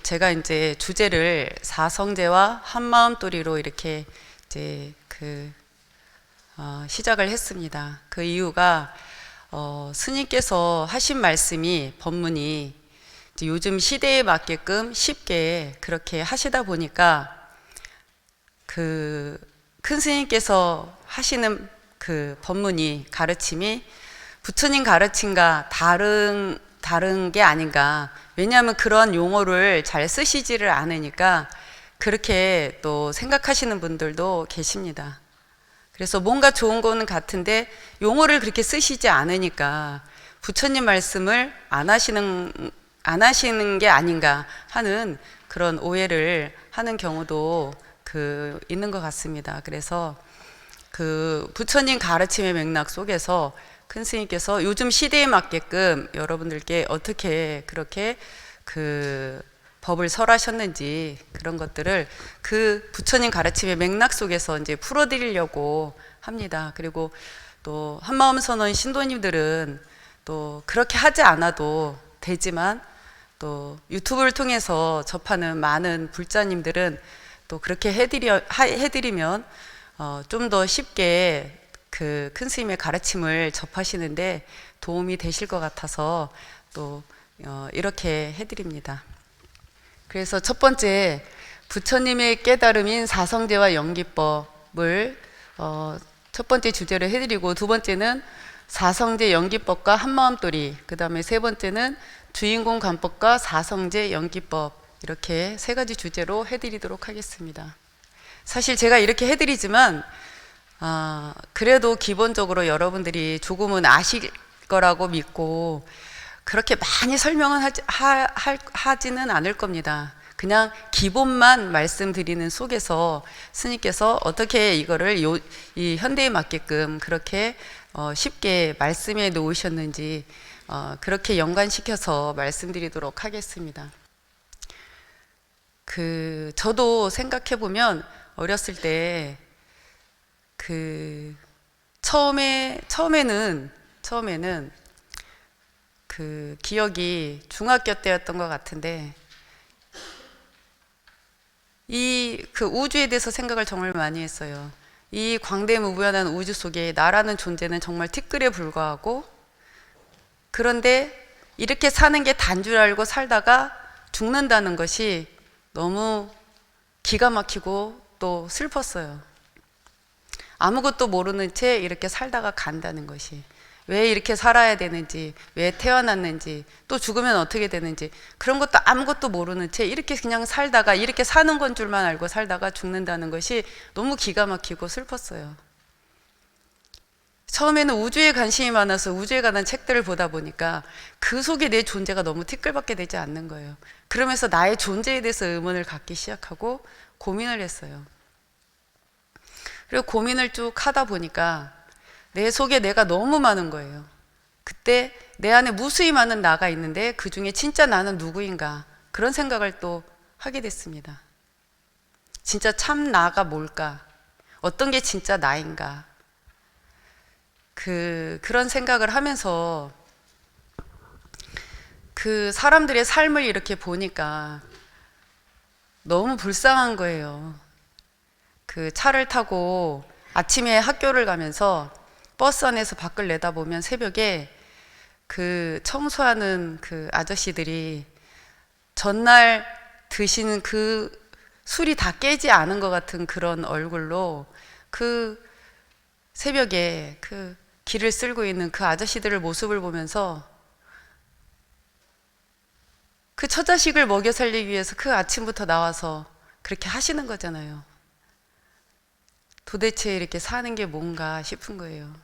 제가 이제 주제를 사성제와 한마음돌이로 이렇게 이제 시작을 했습니다. 그 이유가 스님께서 하신 말씀이 법문이 이제 요즘 시대에 맞게끔 쉽게 그렇게 하시다 보니까 그 큰 스님께서 하시는 그 법문이 가르침이 부처님 가르침과 다른 게 아닌가. 왜냐하면 그런 용어를 잘 쓰시지를 않으니까 그렇게 또 생각하시는 분들도 계십니다. 그래서 뭔가 좋은 거는 같은데 용어를 그렇게 쓰시지 않으니까 부처님 말씀을 안 하시는 게 아닌가 하는 그런 오해를 하는 경우도 있는 것 같습니다. 그래서 그 부처님 가르침의 맥락 속에서 큰 스님께서 요즘 시대에 맞게끔 여러분들께 어떻게 그렇게 그 법을 설하셨는지 그런 것들을 그 부처님 가르침의 맥락 속에서 이제 풀어드리려고 합니다. 그리고 또 한마음 선원 신도님들은 또 그렇게 하지 않아도 되지만 또 유튜브를 통해서 접하는 많은 불자님들은 또 그렇게 해드리면 좀 더 쉽게 그 큰 스님의 가르침을 접하시는데 도움이 되실 것 같아서 또 이렇게 해드립니다. 그래서 첫 번째 부처님의 깨달음인 사성제와 연기법을 첫 번째 주제로 해드리고, 두 번째는 사성제 연기법과 한마음돌이, 그 다음에 세 번째는 주인공 관법과 사성제 연기법, 이렇게 세 가지 주제로 해드리도록 하겠습니다. 사실 제가 이렇게 해드리지만 그래도 기본적으로 여러분들이 조금은 아실 거라고 믿고 그렇게 많이 설명은 하지는 않을 겁니다. 그냥 기본만 말씀드리는 속에서 스님께서 어떻게 이거를 이 현대에 맞게끔 그렇게 쉽게 말씀해 놓으셨는지 그렇게 연관시켜서 말씀드리도록 하겠습니다. 저도 생각해 보면 어렸을 때 처음에는 기억이 중학교 때였던 것 같은데 우주에 대해서 생각을 정말 많이 했어요. 이 광대무변한 우주 속에 나라는 존재는 정말 티끌에 불과하고, 그런데 이렇게 사는 게 단 줄 알고 살다가 죽는다는 것이 너무 기가 막히고 또 슬펐어요. 아무것도 모르는 채 이렇게 살다가 간다는 것이, 왜 이렇게 살아야 되는지, 왜 태어났는지, 또 죽으면 어떻게 되는지, 그런 것도 아무것도 모르는 채 이렇게 그냥 살다가, 이렇게 사는 건 줄만 알고 살다가 죽는다는 것이 너무 기가 막히고 슬펐어요. 처음에는 우주에 관심이 많아서 우주에 관한 책들을 보다 보니까 그 속에 내 존재가 너무 티끌밖에 되지 않는 거예요. 그러면서 나의 존재에 대해서 의문을 갖기 시작하고 고민을 했어요. 그리고 고민을 쭉 하다 보니까 내 속에 내가 너무 많은 거예요. 그때 내 안에 무수히 많은 나가 있는데 그 중에 진짜 나는 누구인가, 그런 생각을 또 하게 됐습니다. 진짜 참 나가 뭘까? 어떤 게 진짜 나인가? 그런 생각을 하면서 사람들의 삶을 이렇게 보니까 너무 불쌍한 거예요. 차를 타고 아침에 학교를 가면서 버스 안에서 밖을 내다보면 새벽에 청소하는 아저씨들이 전날 드시는 술이 다 깨지 않은 것 같은 그런 얼굴로 새벽에 길을 쓸고 있는 아저씨들의 모습을 보면서 처자식을 먹여 살리기 위해서 아침부터 나와서 그렇게 하시는 거잖아요. 도대체 이렇게 사는 게 뭔가 싶은 거예요.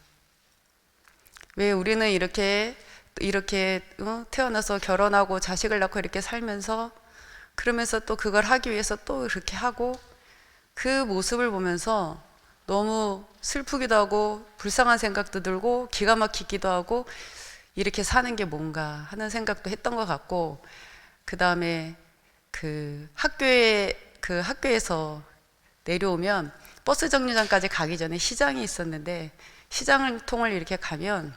왜 우리는 이렇게 태어나서 결혼하고 자식을 낳고 이렇게 살면서, 그러면서 또 그걸 하기 위해서 또 이렇게 하고, 그 모습을 보면서 너무 슬프기도 하고 불쌍한 생각도 들고 기가 막히기도 하고, 이렇게 사는 게 뭔가 하는 생각도 했던 것 같고, 그 다음에 학교에서 내려오면 버스 정류장까지 가기 전에 시장이 있었는데, 시장을 통을 이렇게 가면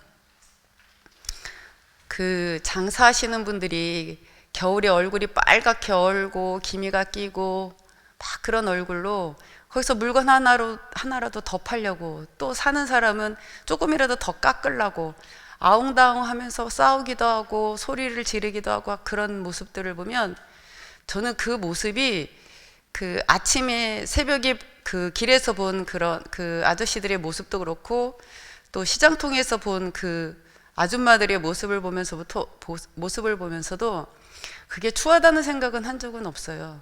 장사하시는 분들이 겨울에 얼굴이 빨갛게 얼고 기미가 끼고 막 그런 얼굴로 거기서 물건 하나라도 더 팔려고, 또 사는 사람은 조금이라도 더 깎으려고 아웅다웅 하면서 싸우기도 하고 소리를 지르기도 하고 그런 모습들을 보면 저는 그 모습이 그 아침에 새벽에 그 길에서 본 그런 그 아저씨들의 모습도 그렇고 또 시장 통해서 본 그 아줌마들의 모습을 보면서도 그게 추하다는 생각은 한 적은 없어요.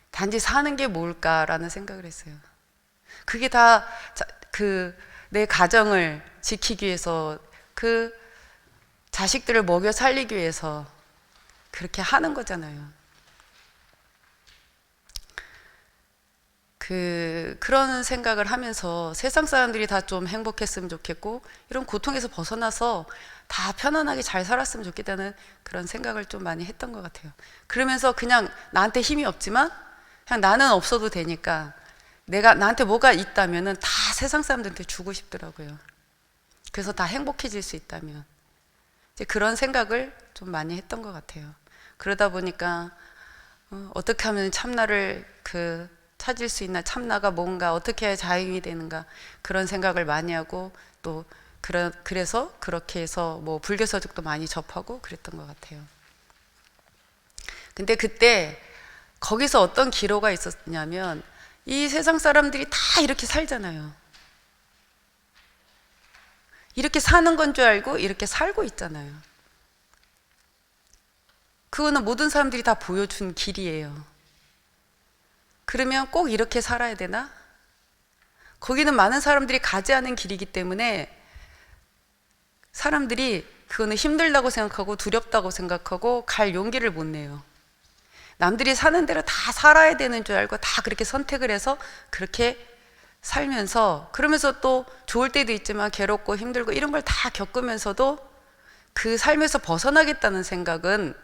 단지 사는 게 뭘까라는 생각을 했어요. 그게 다 그 내 가정을 지키기 위해서, 그 자식들을 먹여 살리기 위해서 그렇게 하는 거잖아요. 그런 생각을 하면서 세상 사람들이 다 좀 행복했으면 좋겠고 이런 고통에서 벗어나서 다 편안하게 잘 살았으면 좋겠다는 그런 생각을 좀 많이 했던 것 같아요. 그러면서 그냥 나한테 힘이 없지만 그냥 나는 없어도 되니까 나한테 뭐가 있다면은 다 세상 사람들한테 주고 싶더라고요. 그래서 다 행복해질 수 있다면, 이제 그런 생각을 좀 많이 했던 것 같아요. 그러다 보니까 어떻게 하면 참나를 찾을 수 있나, 참나가 뭔가, 어떻게 해야 자유인이 되는가, 그런 생각을 많이 하고 또 그래서 그렇게 해서 뭐 불교 서적도 많이 접하고 그랬던 것 같아요. 근데 그때 거기서 어떤 기로가 있었냐면, 이 세상 사람들이 다 이렇게 살잖아요. 이렇게 사는 건 줄 알고 이렇게 살고 있잖아요. 그거는 모든 사람들이 다 보여준 길이에요. 그러면 꼭 이렇게 살아야 되나? 거기는 많은 사람들이 가지 않은 길이기 때문에 사람들이 그거는 힘들다고 생각하고 두렵다고 생각하고 갈 용기를 못 내요. 남들이 사는 대로 다 살아야 되는 줄 알고 다 그렇게 선택을 해서 그렇게 살면서, 그러면서 또 좋을 때도 있지만 괴롭고 힘들고 이런 걸 다 겪으면서도 그 삶에서 벗어나겠다는 생각은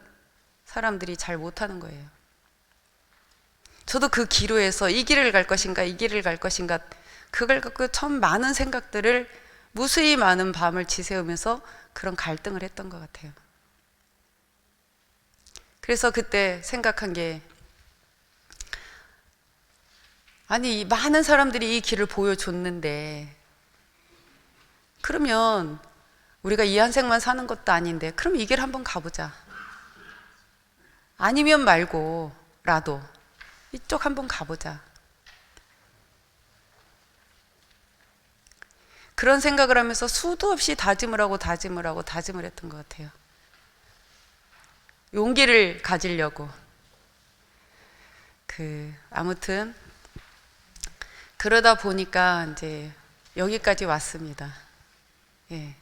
사람들이 잘 못하는 거예요. 저도 그 기로에서 이 길을 갈 것인가 이 길을 갈 것인가, 그걸 갖고 참 많은 생각들을, 무수히 많은 밤을 지새우면서 그런 갈등을 했던 것 같아요. 그래서 그때 생각한 게, 아니 많은 사람들이 이 길을 보여줬는데 그러면 우리가 이 한 생만 사는 것도 아닌데 그럼 이 길 한번 가보자. 아니면 말고라도 이쪽 한번 가보자. 그런 생각을 하면서 수도 없이 다짐을 했던 것 같아요. 용기를 가지려고. 아무튼 그러다 보니까 이제 여기까지 왔습니다. 예.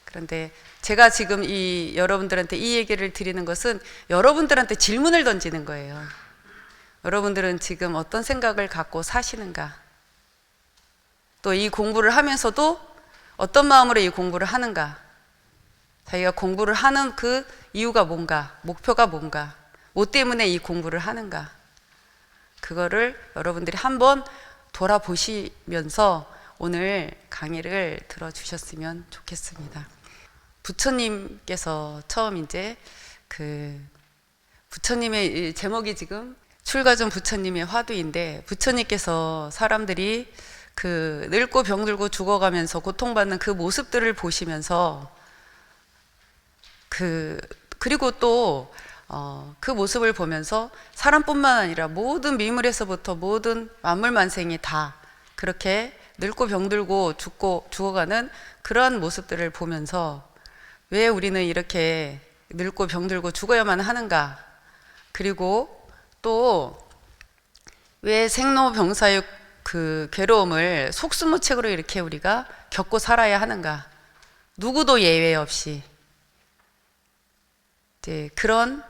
그런데 제가 지금 여러분들한테 이 얘기를 드리는 것은 여러분들한테 질문을 던지는 거예요. 여러분들은 지금 어떤 생각을 갖고 사시는가? 또 이 공부를 하면서도 어떤 마음으로 이 공부를 하는가? 자기가 공부를 하는 그 이유가 뭔가? 목표가 뭔가? 뭐 때문에 이 공부를 하는가? 그거를 여러분들이 한번 돌아보시면서 오늘 강의를 들어주셨으면 좋겠습니다. 부처님께서 처음 이제 부처님의 제목이 지금 출가전 부처님의 화두인데, 부처님께서 사람들이 늙고 병들고 죽어가면서 고통받는 그 모습들을 보시면서 그리고 또 그 모습을 보면서 사람뿐만 아니라 모든 미물에서부터 모든 만물만생이 다 그렇게 늙고 병들고 죽어가는 그러한 모습들을 보면서 왜 우리는 이렇게 늙고 병들고 죽어야만 하는가? 그리고 또 왜 생로병사의 괴로움을 속수무책으로 이렇게 우리가 겪고 살아야 하는가? 누구도 예외 없이 이제 그런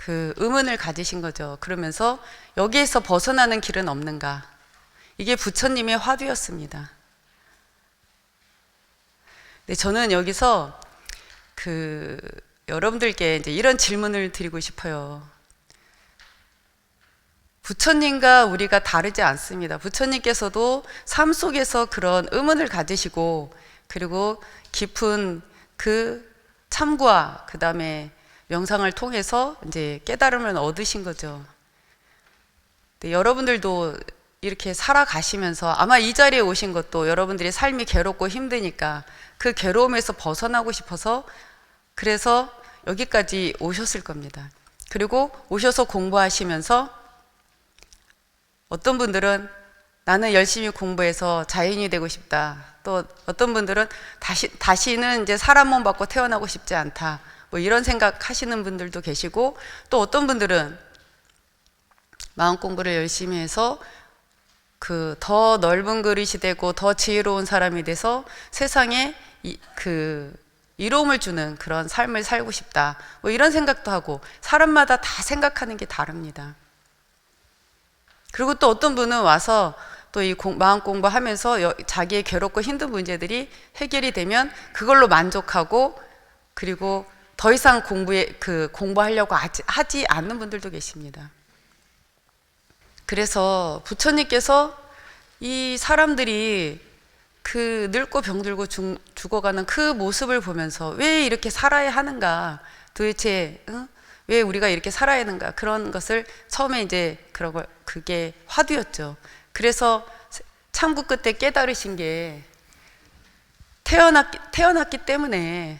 의문을 가지신 거죠. 그러면서 여기에서 벗어나는 길은 없는가? 이게 부처님의 화두였습니다. 근데 저는 여기서 여러분들께 이제 이런 질문을 드리고 싶어요. 부처님과 우리가 다르지 않습니다. 부처님께서도 삶 속에서 그런 의문을 가지시고, 그리고 깊은 참과 그 다음에 명상을 통해서 이제 깨달음을 얻으신 거죠. 네, 여러분들도 이렇게 살아가시면서 아마 이 자리에 오신 것도 여러분들이 삶이 괴롭고 힘드니까 그 괴로움에서 벗어나고 싶어서 그래서 여기까지 오셨을 겁니다. 그리고 오셔서 공부하시면서 어떤 분들은 나는 열심히 공부해서 자연이 되고 싶다. 또 어떤 분들은 다시는 이제 사람 몸 받고 태어나고 싶지 않다. 뭐 이런 생각 하시는 분들도 계시고, 또 어떤 분들은 마음 공부를 열심히 해서 그 더 넓은 그릇이 되고 더 지혜로운 사람이 돼서 세상에 이로움을 주는 그런 삶을 살고 싶다. 뭐 이런 생각도 하고, 사람마다 다 생각하는 게 다릅니다. 그리고 또 어떤 분은 와서 또 이 마음 공부하면서 자기의 괴롭고 힘든 문제들이 해결이 되면 그걸로 만족하고, 그리고 더 이상 공부하려고 하지 않는 분들도 계십니다. 그래서 부처님께서 이 사람들이 그 늙고 병들고 죽어가는 그 모습을 보면서 왜 이렇게 살아야 하는가, 도대체 왜 우리가 이렇게 살아야 하는가, 그런 것을 처음에 이제 그게 화두였죠. 그래서 참구 끝에 깨달으신 게 태어났기 때문에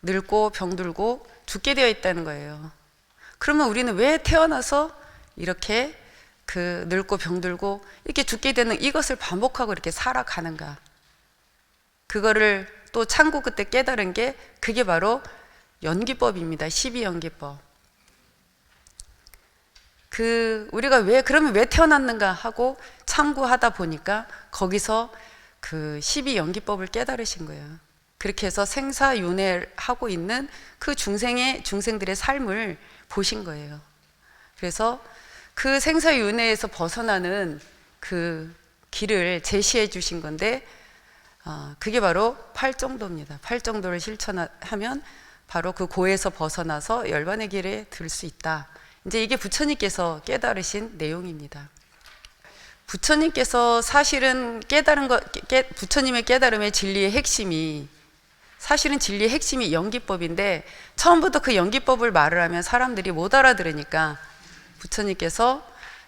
늙고 병들고 죽게 되어 있다는 거예요. 그러면 우리는 왜 태어나서 이렇게 늙고 병들고 이렇게 죽게 되는 이것을 반복하고 이렇게 살아가는가? 그거를 또 참고 그때 깨달은 게 그게 바로 연기법입니다. 12연기법. 우리가 그러면 왜 태어났는가 하고 참고하다 보니까 거기서 그 12연기법을 깨달으신 거예요. 그렇게 해서 생사윤회를 하고 있는 그 중생들의 삶을 보신 거예요. 그래서 그 생사윤회에서 벗어나는 그 길을 제시해 주신 건데, 그게 바로 팔정도입니다. 팔정도를 실천하면 바로 그 고에서 벗어나서 열반의 길에 들 수 있다. 이제 이게 부처님께서 깨달으신 내용입니다. 부처님께서 사실은 부처님의 깨달음의 진리의 핵심이, 사실은 진리의 핵심이 연기법인데, 처음부터 그 연기법을 말을 하면 사람들이 못 알아들으니까 부처님께서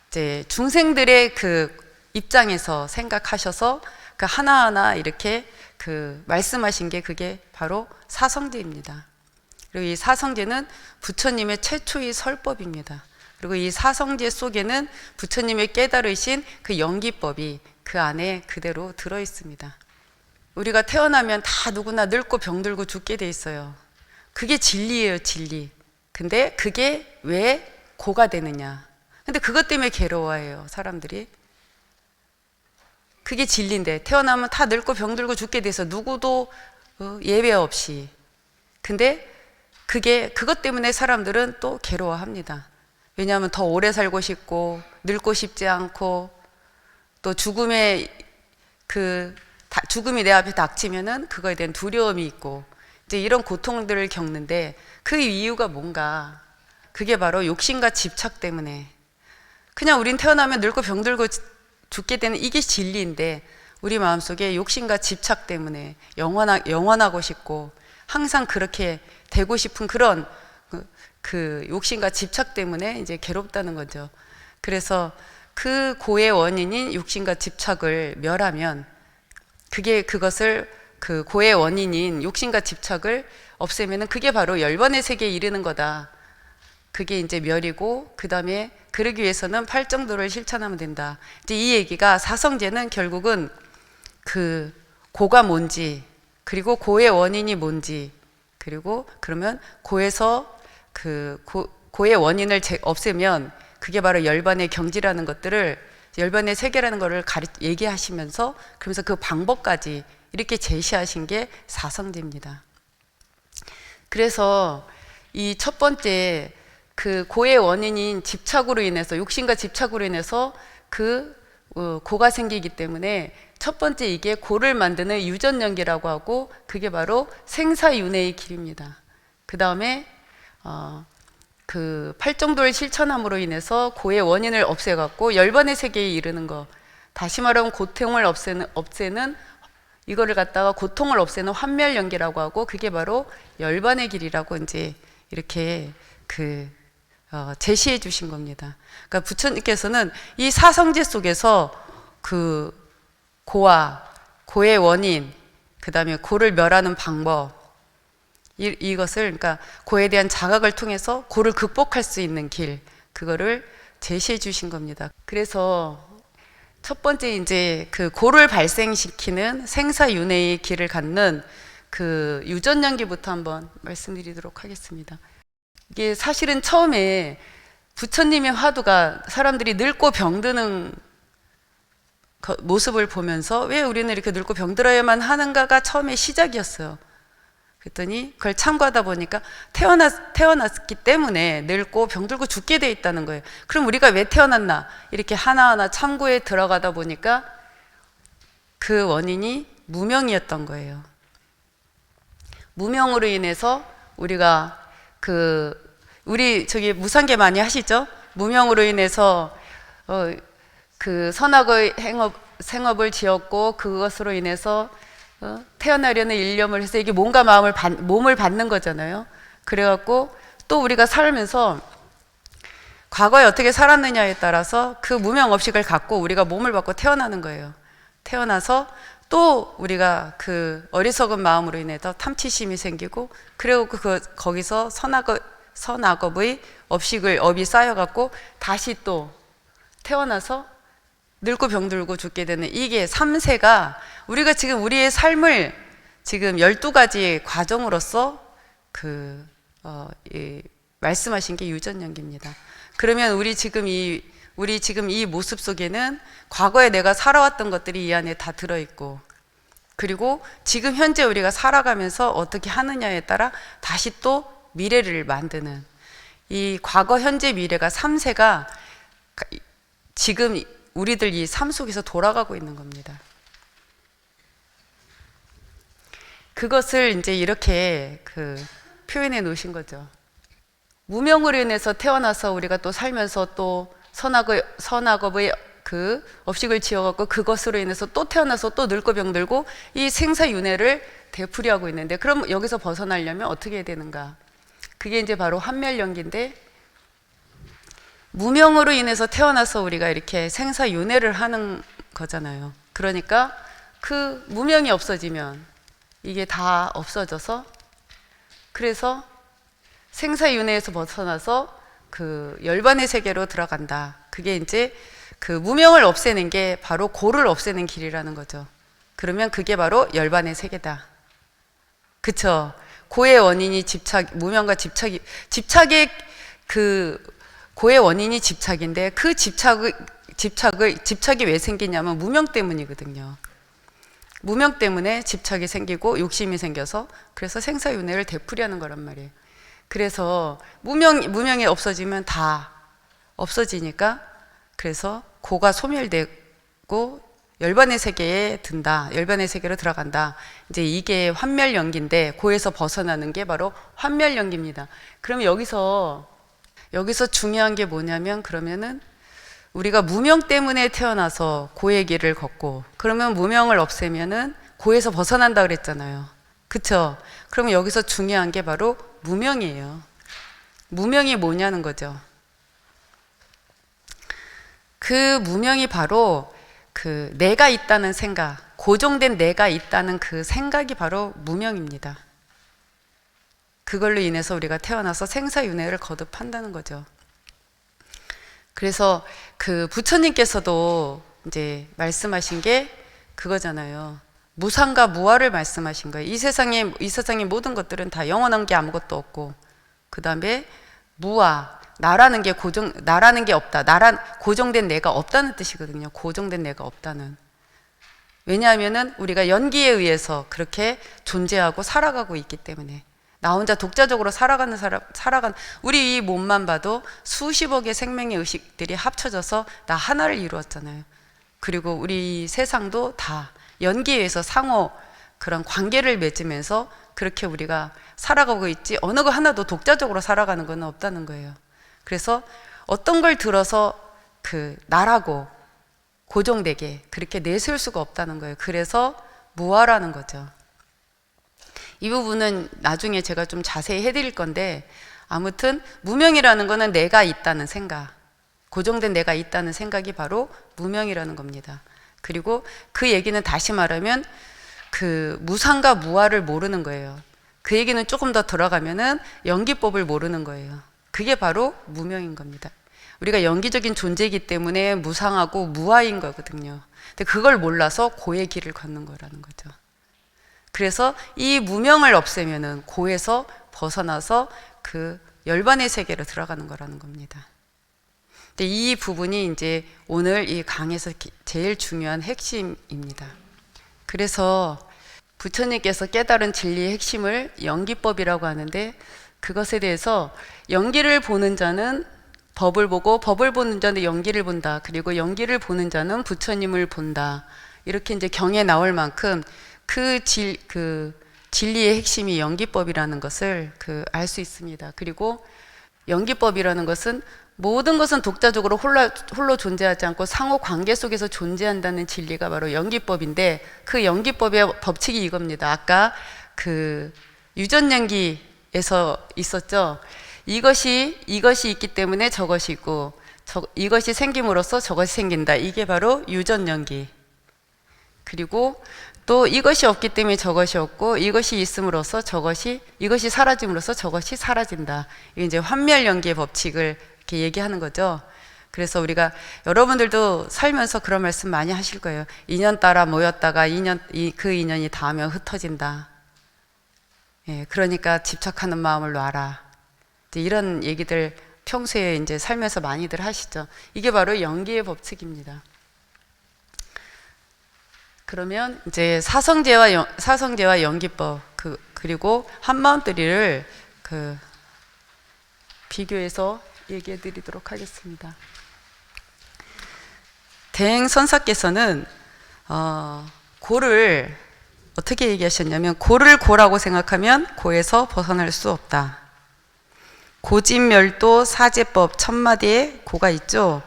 이제 중생들의 그 입장에서 생각하셔서 그 하나하나 이렇게 말씀하신 게 그게 바로 사성제입니다. 그리고 이 사성제는 부처님의 최초의 설법입니다. 그리고 이 사성제 속에는 부처님의 깨달으신 그 연기법이 그 안에 그대로 들어 있습니다. 우리가 태어나면 다 누구나 늙고 병들고 죽게 돼 있어요. 그게 진리예요, 진리. 근데 그게 왜 고가 되느냐? 근데 그것 때문에 괴로워해요, 사람들이. 그게 진리인데 태어나면 다 늙고 병들고 죽게 돼서 누구도 예외 없이. 근데 그것 때문에 사람들은 또 괴로워합니다. 왜냐하면 더 오래 살고 싶고 늙고 싶지 않고, 또 죽음이 내 앞에 닥치면은 그거에 대한 두려움이 있고, 이제 이런 고통들을 겪는데 그 이유가 뭔가? 그게 바로 욕심과 집착 때문에. 그냥 우린 태어나면 늙고 병들고 죽게 되는 이게 진리인데, 우리 마음속에 욕심과 집착 때문에 영원하고 싶고 항상 그렇게 되고 싶은 그런 그 욕심과 집착 때문에 이제 괴롭다는 거죠. 그래서 그 고의 원인인 욕심과 집착을 멸하면, 그것을 그 고의 원인인 욕심과 집착을 없애면은 그게 바로 열반의 세계에 이르는 거다. 그게 이제 멸이고, 그 다음에 그러기 위해서는 팔정도를 실천하면 된다. 이제 이 얘기가, 사성제는 결국은 그 고가 뭔지, 그리고 고의 원인이 뭔지, 그리고 그러면 고에서 고의 원인을 없애면 그게 바로 열반의 경지라는 것들을, 열반의 세계라는 것을 얘기하시면서, 그러면서 그 방법까지 이렇게 제시하신 게 사성제입니다. 그래서 이 첫 번째 그 고의 원인인 집착으로 인해서, 욕심과 집착으로 인해서 고가 생기기 때문에 첫 번째 이게 고를 만드는 유전연기라고 하고, 그게 바로 생사윤회의 길입니다. 그 다음에 그 팔정도를 실천함으로 인해서 고의 원인을 없애갖고 열반의 세계에 이르는 거, 다시 말하면 고통을 없애는 이거를 갖다가 고통을 없애는 환멸연기라고 하고, 그게 바로 열반의 길이라고 이제 이렇게 제시해 주신 겁니다. 그러니까 부처님께서는 이 사성제 속에서 그 고의 원인, 그 다음에 고를 멸하는 방법, 이것을, 그러니까 고에 대한 자각을 통해서 고를 극복할 수 있는 길, 그거를 제시해 주신 겁니다. 그래서 첫 번째 이제 그 고를 발생시키는 생사윤회의 길을 갖는 그 유전연기부터 한번 말씀드리도록 하겠습니다. 이게 사실은 처음에 부처님의 화두가 사람들이 늙고 병드는 모습을 보면서 왜 우리는 이렇게 늙고 병들어야만 하는가가 처음에 시작이었어요. 그랬더니 그걸 참고하다 보니까 태어났기 때문에 늙고 병들고 죽게 돼 있다는 거예요. 그럼 우리가 왜 태어났나? 이렇게 하나하나 참고에 들어가다 보니까 그 원인이 무명이었던 거예요. 무명으로 인해서 우리가 우리 저기 무상계 많이 하시죠? 무명으로 인해서 그 선악의 생업을 지었고 그것으로 인해서 태어나려는 일념을 해서 이게 몸과 몸을 받는 거잖아요. 그래갖고 또 우리가 살면서 과거에 어떻게 살았느냐에 따라서 그 무명업식을 갖고 우리가 몸을 받고 태어나는 거예요. 태어나서 또 우리가 그 어리석은 마음으로 인해서 탐취심이 생기고 그리고 거기서 선악업의 업이 쌓여갖고 다시 또 태어나서 늙고 병들고 죽게 되는 이게 3세가 우리가 지금 우리의 삶을 지금 12가지 과정으로서 말씀하신 게 유전연기입니다. 그러면 우리 지금 이 모습 속에는 과거에 내가 살아왔던 것들이 이 안에 다 들어있고 그리고 지금 현재 우리가 살아가면서 어떻게 하느냐에 따라 다시 또 미래를 만드는 이 과거, 현재, 미래가 3세가 지금 우리들 이 삶 속에서 돌아가고 있는 겁니다. 그것을 이제 이렇게 표현해 놓으신 거죠. 무명으로 인해서 태어나서 우리가 또 살면서 또 선악업의 그 업식을 지어갖고 그것으로 인해서 또 태어나서 또 늙고 병들고 이 생사윤회를 되풀이하고 있는데 그럼 여기서 벗어나려면 어떻게 해야 되는가? 그게 이제 바로 환멸연기인데 무명으로 인해서 태어나서 우리가 이렇게 생사윤회를 하는 거잖아요. 그러니까 그 무명이 없어지면 이게 다 없어져서 그래서 생사윤회에서 벗어나서 그 열반의 세계로 들어간다. 그게 이제 그 무명을 없애는 게 바로 고를 없애는 길이라는 거죠. 그러면 그게 바로 열반의 세계다. 그쵸? 고의 원인이 무명과 집착의 고의 원인이 집착인데 그 집착이 왜 생기냐면 무명 때문이거든요. 무명 때문에 집착이 생기고 욕심이 생겨서 그래서 생사윤회를 되풀이하는 거란 말이에요. 그래서 무명이 없어지면 다 없어지니까 그래서 고가 소멸되고 열반의 세계에 든다. 열반의 세계로 들어간다. 이제 이게 환멸연기인데 고에서 벗어나는 게 바로 환멸연기입니다. 그러면 여기서 중요한 게 뭐냐면 그러면은 우리가 무명 때문에 태어나서 고의 길을 걷고 그러면 무명을 없애면은 고에서 벗어난다 그랬잖아요. 그쵸? 그러면 여기서 중요한 게 바로 무명이에요. 무명이 뭐냐는 거죠. 그 무명이 바로 그 내가 있다는 생각, 고정된 내가 있다는 그 생각이 바로 무명입니다. 그걸로 인해서 우리가 태어나서 생사윤회를 거듭한다는 거죠. 그래서 그 부처님께서도 이제 말씀하신 게 그거잖아요. 무상과 무아를 말씀하신 거예요. 이 세상의 모든 것들은 다 영원한 게 아무것도 없고, 그 다음에 무아, 나라는 게 없다. 고정된 내가 없다는 뜻이거든요. 고정된 내가 없다는. 왜냐하면은 우리가 연기에 의해서 그렇게 존재하고 살아가고 있기 때문에. 나 혼자 독자적으로 살아가는 우리 이 몸만 봐도 수십억의 생명의 의식들이 합쳐져서 나 하나를 이루었잖아요. 그리고 우리 세상도 다 연기에 의해서 상호 그런 관계를 맺으면서 그렇게 우리가 살아가고 있지 어느 거 하나도 독자적으로 살아가는 건 없다는 거예요. 그래서 어떤 걸 들어서 그 나라고 고정되게 그렇게 내세울 수가 없다는 거예요. 그래서 무아라는 거죠. 이 부분은 나중에 제가 좀 자세히 해드릴 건데 아무튼 무명이라는 거는 내가 있다는 생각, 고정된 내가 있다는 생각이 바로 무명이라는 겁니다. 그리고 그 얘기는 다시 말하면 그 무상과 무아를 모르는 거예요. 그 얘기는 조금 더 들어가면은 연기법을 모르는 거예요. 그게 바로 무명인 겁니다. 우리가 연기적인 존재이기 때문에 무상하고 무아인 거거든요. 근데 그걸 몰라서 고의 길을 걷는 거라는 거죠. 그래서 이 무명을 없애면은 고에서 벗어나서 그 열반의 세계로 들어가는 거라는 겁니다. 근데 이 부분이 이제 오늘 이 강에서 제일 중요한 핵심입니다. 그래서 부처님께서 깨달은 진리의 핵심을 연기법이라고 하는데, 그것에 대해서 연기를 보는 자는 법을 보고 법을 보는 자는 연기를 본다. 그리고 연기를 보는 자는 부처님을 본다. 이렇게 이제 경에 나올 만큼 그 진리의 핵심이 연기법이라는 것을 알 수 있습니다. 그리고 연기법이라는 것은 모든 것은 독자적으로 홀로 존재하지 않고 상호 관계 속에서 존재한다는 진리가 바로 연기법인데, 그 연기법의 법칙이 이겁니다. 아까 그 유전연기에서 있었죠. 이것이 있기 때문에 저것이 있고, 이것이 생김으로써 저것이 생긴다. 이게 바로 유전연기. 그리고 또 이것이 없기 때문에 저것이 없고, 이것이 있음으로써 이것이 사라짐으로써 저것이 사라진다. 이게 이제 환멸연기의 법칙을 이렇게 얘기하는 거죠. 그래서 우리가, 여러분들도 살면서 그런 말씀 많이 하실 거예요. 인연 따라 모였다가 그 인연이 닿으면 흩어진다. 예, 그러니까 집착하는 마음을 놔라. 이제 이런 얘기들 평소에 이제 살면서 많이들 하시죠. 이게 바로 연기의 법칙입니다. 그러면 이제 사성제와 연기법, 그리고 한마음뜨리를 비교해서 얘기해 드리도록 하겠습니다. 대행선사께서는 고를 어떻게 얘기하셨냐면, 고를 고라고 생각하면 고에서 벗어날 수 없다. 고진멸도 사제법 천마디에 고가 있죠.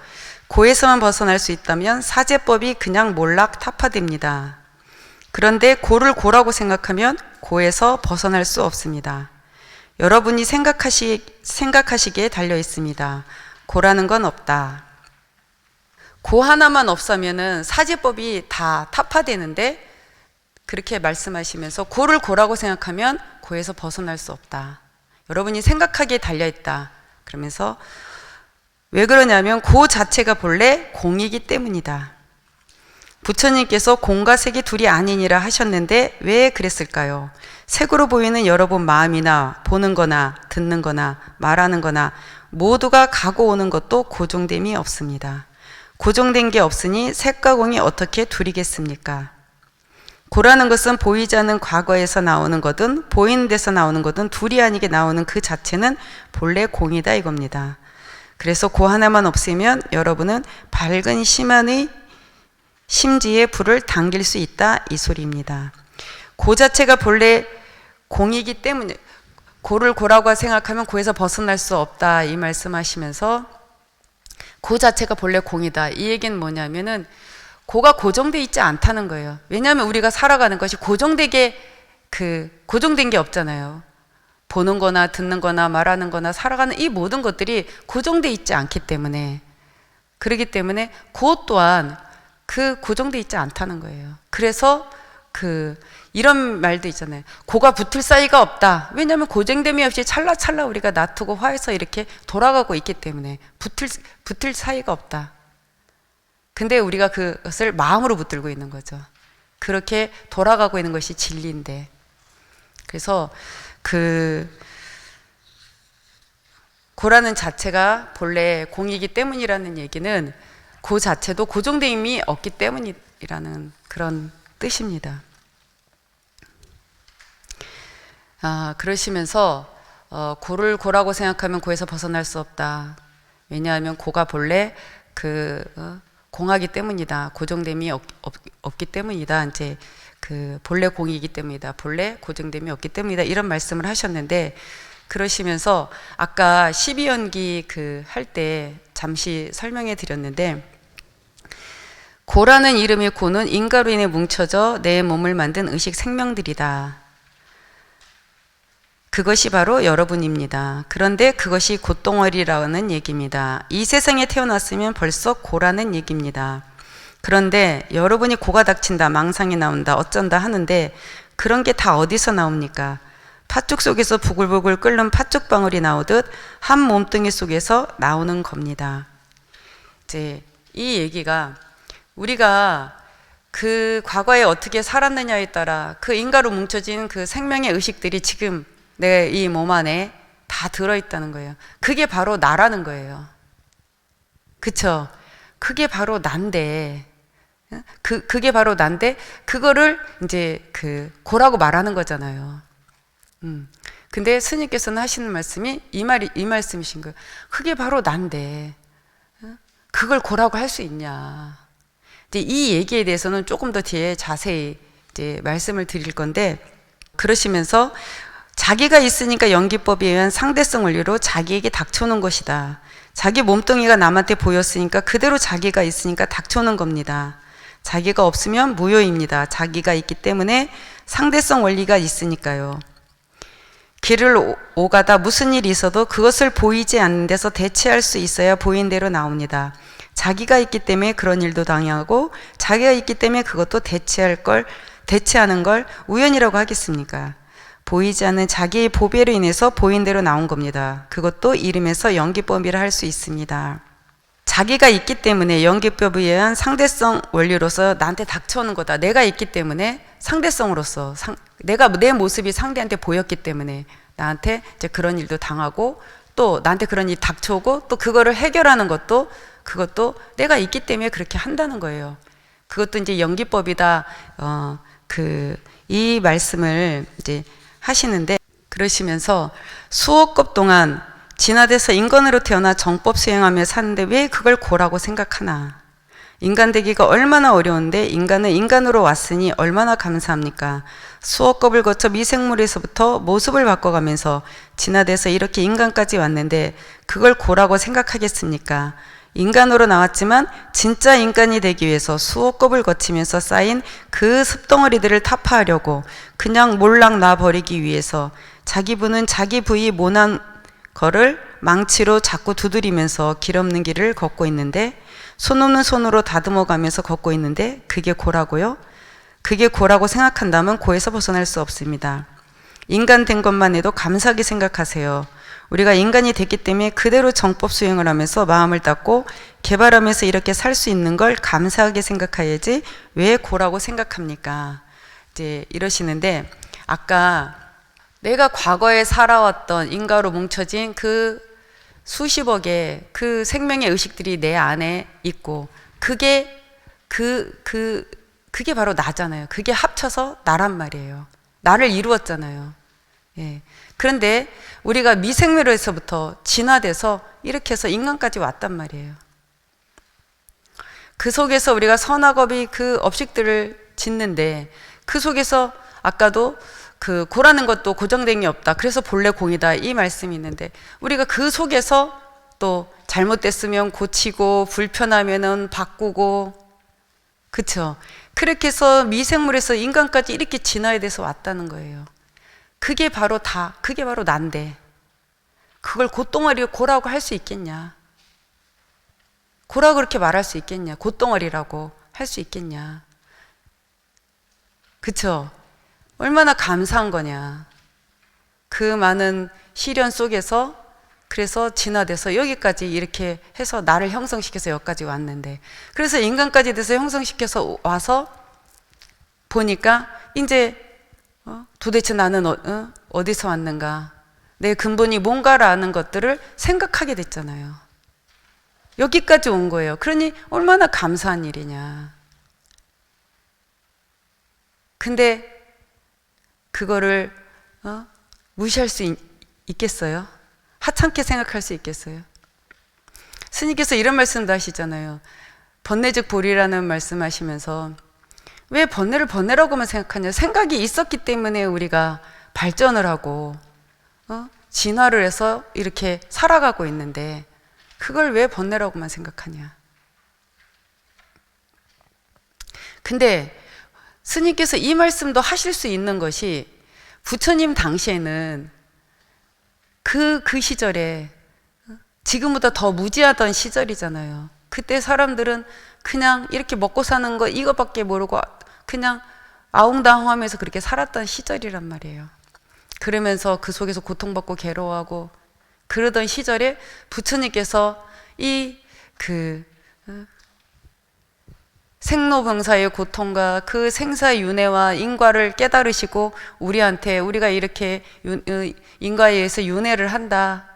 고에서만 벗어날 수 있다면 사제법이 그냥 몰락 타파됩니다. 그런데 고를 고라고 생각하면 고에서 벗어날 수 없습니다. 여러분이 생각하시기에 달려 있습니다. 고라는 건 없다. 고 하나만 없으면은 사제법이 다 타파되는데, 그렇게 말씀하시면서 고를 고라고 생각하면 고에서 벗어날 수 없다. 여러분이 생각하기에 달려 있다. 그러면서 왜 그러냐면 고 자체가 본래 공이기 때문이다. 부처님께서 공과 색이 둘이 아니니라 하셨는데 왜 그랬을까요? 색으로 보이는 여러분 마음이나 보는 거나 듣는 거나 말하는 거나 모두가 가고 오는 것도 고정됨이 없습니다. 고정된 게 없으니 색과 공이 어떻게 둘이겠습니까? 고라는 것은 보이지 않는 과거에서 나오는 거든 보이는 데서 나오는 거든 둘이 아니게 나오는 그 자체는 본래 공이다 이겁니다. 그래서 고 하나만 없으면 여러분은 밝은 심한의 심지에 불을 당길 수 있다 이 소리입니다. 고 자체가 본래 공이기 때문에 고를 고라고 생각하면 고에서 벗어날 수 없다 이 말씀하시면서, 고 자체가 본래 공이다 이 얘기는 뭐냐면은 고가 고정돼 있지 않다는 거예요. 왜냐하면 우리가 살아가는 것이 고정된 게 없잖아요. 보는 거나 듣는 거나 말하는 거나 살아가는 이 모든 것들이 고정돼 있지 않기 때문에, 그렇기 때문에 고 또한 고정돼 있지 않다는 거예요. 그래서 이런 말도 있잖아요. 고가 붙을 사이가 없다. 왜냐하면 고정됨이 없이 찰나찰나 우리가 놔두고 화해서 이렇게 돌아가고 있기 때문에 붙을 사이가 없다. 근데 우리가 그것을 마음으로 붙들고 있는 거죠. 그렇게 돌아가고 있는 것이 진리인데, 그래서 고라는 자체가 본래 공이기 때문이라는 얘기는 고 자체도 고정됨이 없기 때문이라는 그런 뜻입니다. 그러시면서 고를 고라고 생각하면 고에서 벗어날 수 없다. 왜냐하면 고가 본래 공하기 때문이다. 고정됨이 없기 때문이다. 이제 본래 공이기 때문이다. 본래 고정됨이 없기 때문이다. 이런 말씀을 하셨는데, 그러시면서 아까 12연기 할 때 잠시 설명해 드렸는데, 고라는 이름의 고는 인가로 인해 뭉쳐져 내 몸을 만든 의식 생명들이다. 그것이 바로 여러분입니다. 그런데 그것이 곶덩어리라는 얘기입니다. 이 세상에 태어났으면 벌써 고라는 얘기입니다. 그런데 여러분이 고가 닥친다, 망상이 나온다, 어쩐다 하는데 그런 게 다 어디서 나옵니까? 팥죽 속에서 부글부글 끓는 팥죽방울이 나오듯 한 몸뚱이 속에서 나오는 겁니다. 이제 이 얘기가 우리가 그 과거에 어떻게 살았느냐에 따라 그 인가로 뭉쳐진 그 생명의 의식들이 지금 내 이 몸 안에 다 들어있다는 거예요. 그게 바로 나라는 거예요. 그쵸? 그게 바로 난데, 그게 바로 난데, 그거를 이제 그 고라고 말하는 거잖아요. 근데 스님께서는 하시는 말씀이 이 말씀이신 거예요. 그게 바로 난데, 그걸 고라고 할 수 있냐. 이제 이 얘기에 대해서는 조금 더 뒤에 자세히 이제 말씀을 드릴 건데, 그러시면서 자기가 있으니까 연기법에 의한 상대성 원리로 자기에게 닥쳐오는 것이다. 자기 몸뚱이가 남한테 보였으니까 그대로 자기가 있으니까 닥쳐오는 겁니다. 자기가 없으면 무효입니다. 자기가 있기 때문에 상대성 원리가 있으니까요. 길을 오가다 무슨 일이 있어도 그것을 보이지 않는 데서 대체할 수 있어야 보인 대로 나옵니다. 자기가 있기 때문에 그런 일도 당하고 자기가 있기 때문에 그것도 대체하는 걸 우연이라고 하겠습니까? 보이지 않는 자기의 보배로 인해서 보인 대로 나온 겁니다. 그것도 이름에서 연기법이라 할 수 있습니다. 자기가 있기 때문에 연기법에 의한 상대성 원리로서 나한테 닥쳐오는 거다. 내가 있기 때문에 상대성으로서 내 모습이 상대한테 보였기 때문에 나한테 이제 그런 일도 당하고 또 나한테 그런 일이 닥쳐오고 또 그거를 해결하는 것도 그것도 내가 있기 때문에 그렇게 한다는 거예요. 그것도 이제 연기법이다. 이 말씀을 이제 하시는데 그러시면서 수억급 동안 진화돼서 인간으로 태어나 정법 수행하며 사는데 왜 그걸 고라고 생각하나? 인간 되기가 얼마나 어려운데 인간은 인간으로 왔으니 얼마나 감사합니까? 수억급을 거쳐 미생물에서부터 모습을 바꿔가면서 진화돼서 이렇게 인간까지 왔는데 그걸 고라고 생각하겠습니까? 인간으로 나왔지만 진짜 인간이 되기 위해서 수억급을 거치면서 쌓인 그 습덩어리들을 타파하려고 그냥 몰락 놔버리기 위해서 자기 부는 자기 부위 모난 거를 망치로 자꾸 두드리면서 길 없는 길을 걷고 있는데 손 없는 손으로 다듬어 가면서 걷고 있는데 그게 고라고요? 그게 고라고 생각한다면 고에서 벗어날 수 없습니다. 인간 된 것만 해도 감사하게 생각하세요. 우리가 인간이 됐기 때문에 그대로 정법 수행을 하면서 마음을 닦고 개발하면서 이렇게 살 수 있는 걸 감사하게 생각해야지 왜 고라고 생각합니까? 이제 이러시는데 아까 내가 과거에 살아왔던 인가로 뭉쳐진 그 수십억의 그 생명의 의식들이 내 안에 있고 그게 바로 나잖아요. 그게 합쳐서 나란 말이에요. 나를 이루었잖아요. 예. 그런데 우리가 미생물에서부터 진화돼서 이렇게 해서 인간까지 왔단 말이에요. 그 속에서 우리가 선악업이 그 업식들을 짓는데 그 속에서 아까도 그 고라는 것도 고정된 게 없다. 그래서 본래 공이다. 이 말씀이 있는데 우리가 그 속에서 또 잘못됐으면 고치고 불편하면은 바꾸고 그쵸? 그렇게 해서 미생물에서 인간까지 이렇게 진화에 돼서 왔다는 거예요. 그게 바로 난데 그걸 곶덩어리 고라고 할 수 있겠냐? 고라고 그렇게 말할 수 있겠냐? 곶덩어리라고 할 수 있겠냐? 그쵸? 얼마나 감사한 거냐? 그 많은 시련 속에서 그래서 진화돼서 여기까지 이렇게 해서 나를 형성시켜서 여기까지 왔는데 그래서 인간까지 돼서 형성시켜서 와서 보니까 이제 도대체 나는 어디서 왔는가? 내 근본이 뭔가라는 것들을 생각하게 됐잖아요. 여기까지 온 거예요. 그러니 얼마나 감사한 일이냐. 근데 그거를 무시할 수 있겠어요? 하찮게 생각할 수 있겠어요? 스님께서 이런 말씀도 하시잖아요. 번뇌즉 보리라는 말씀하시면서 왜 번뇌를 번뇌라고만 생각하냐? 생각이 있었기 때문에 우리가 발전을 하고 진화를 해서 이렇게 살아가고 있는데 그걸 왜 번뇌라고만 생각하냐? 근데 스님께서 이 말씀도 하실 수 있는 것이 부처님 당시에는 그 시절에 지금보다 더 무지하던 시절이잖아요. 그때 사람들은 그냥 이렇게 먹고 사는 거 이거밖에 모르고 그냥 아웅다웅하면서 그렇게 살았던 시절이란 말이에요. 그러면서 그 속에서 고통받고 괴로워하고 그러던 시절에 부처님께서 생로병사의 고통과 그 생사의 윤회와 인과를 깨달으시고 우리한테 우리가 이렇게 인과에 의해서 윤회를 한다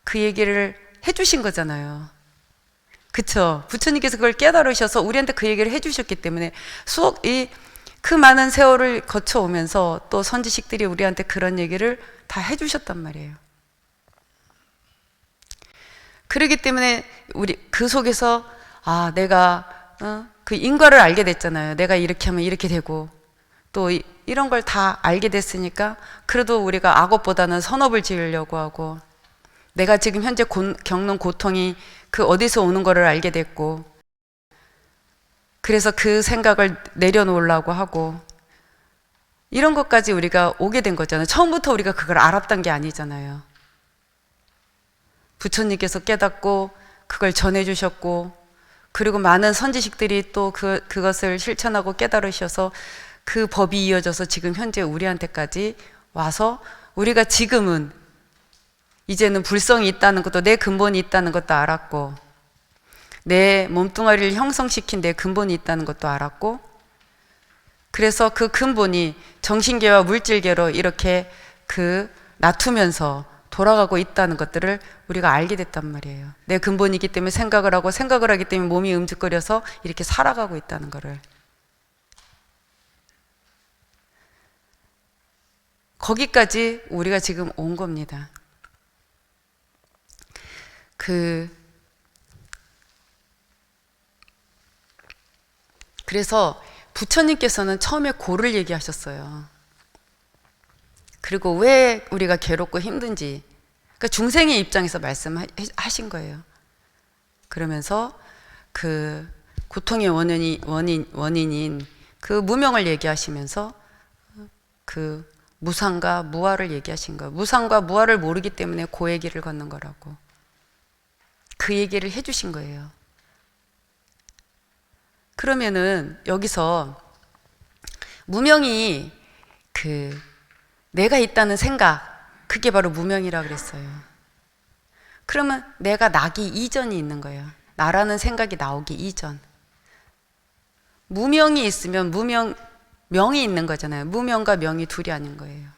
그 얘기를 해주신 거잖아요. 그쵸? 부처님께서 그걸 깨달으셔서 우리한테 그 얘기를 해주셨기 때문에 그 많은 세월을 거쳐오면서 또 선지식들이 우리한테 그런 얘기를 다 해주셨단 말이에요. 그렇기 때문에 우리 그 속에서 내가 그 인과를 알게 됐잖아요. 내가 이렇게 하면 이렇게 되고 또 이런 걸 다 알게 됐으니까 그래도 우리가 악업보다는 선업을 지으려고 하고 내가 지금 현재 겪는 고통이 그 어디서 오는 거를 알게 됐고 그래서 그 생각을 내려놓으려고 하고 이런 것까지 우리가 오게 된 거잖아요. 처음부터 우리가 그걸 알았던 게 아니잖아요. 부처님께서 깨닫고 그걸 전해주셨고 그리고 많은 선지식들이 또 그것을 실천하고 깨달으셔서 그 법이 이어져서 지금 현재 우리한테까지 와서 우리가 지금은 이제는 불성이 있다는 것도 내 근본이 있다는 것도 알았고 내 몸뚱아리를 형성시킨 내 근본이 있다는 것도 알았고 그래서 그 근본이 정신계와 물질계로 이렇게 놔두면서 돌아가고 있다는 것들을 우리가 알게 됐단 말이에요. 내 근본이기 때문에 생각을 하고 생각을 하기 때문에 몸이 움직거려서 이렇게 살아가고 있다는 거를. 거기까지 우리가 지금 온 겁니다. 그래서 부처님께서는 처음에 고를 얘기하셨어요. 그리고 왜 우리가 괴롭고 힘든지 그러니까 중생의 입장에서 말씀하신 거예요. 그러면서 그 고통의 원인인 그 무명을 얘기하시면서 그 무상과 무아를 얘기하신 거예요. 무상과 무아를 모르기 때문에 고의 길을 걷는 거라고 그 얘기를 해주신 거예요. 그러면은 여기서 무명이 내가 있다는 생각 그게 바로 무명이라고 그랬어요. 그러면 내가 나기 이전이 있는 거예요. 나라는 생각이 나오기 이전. 무명이 있으면 명이 있는 거잖아요. 무명과 명이 둘이 아닌 거예요.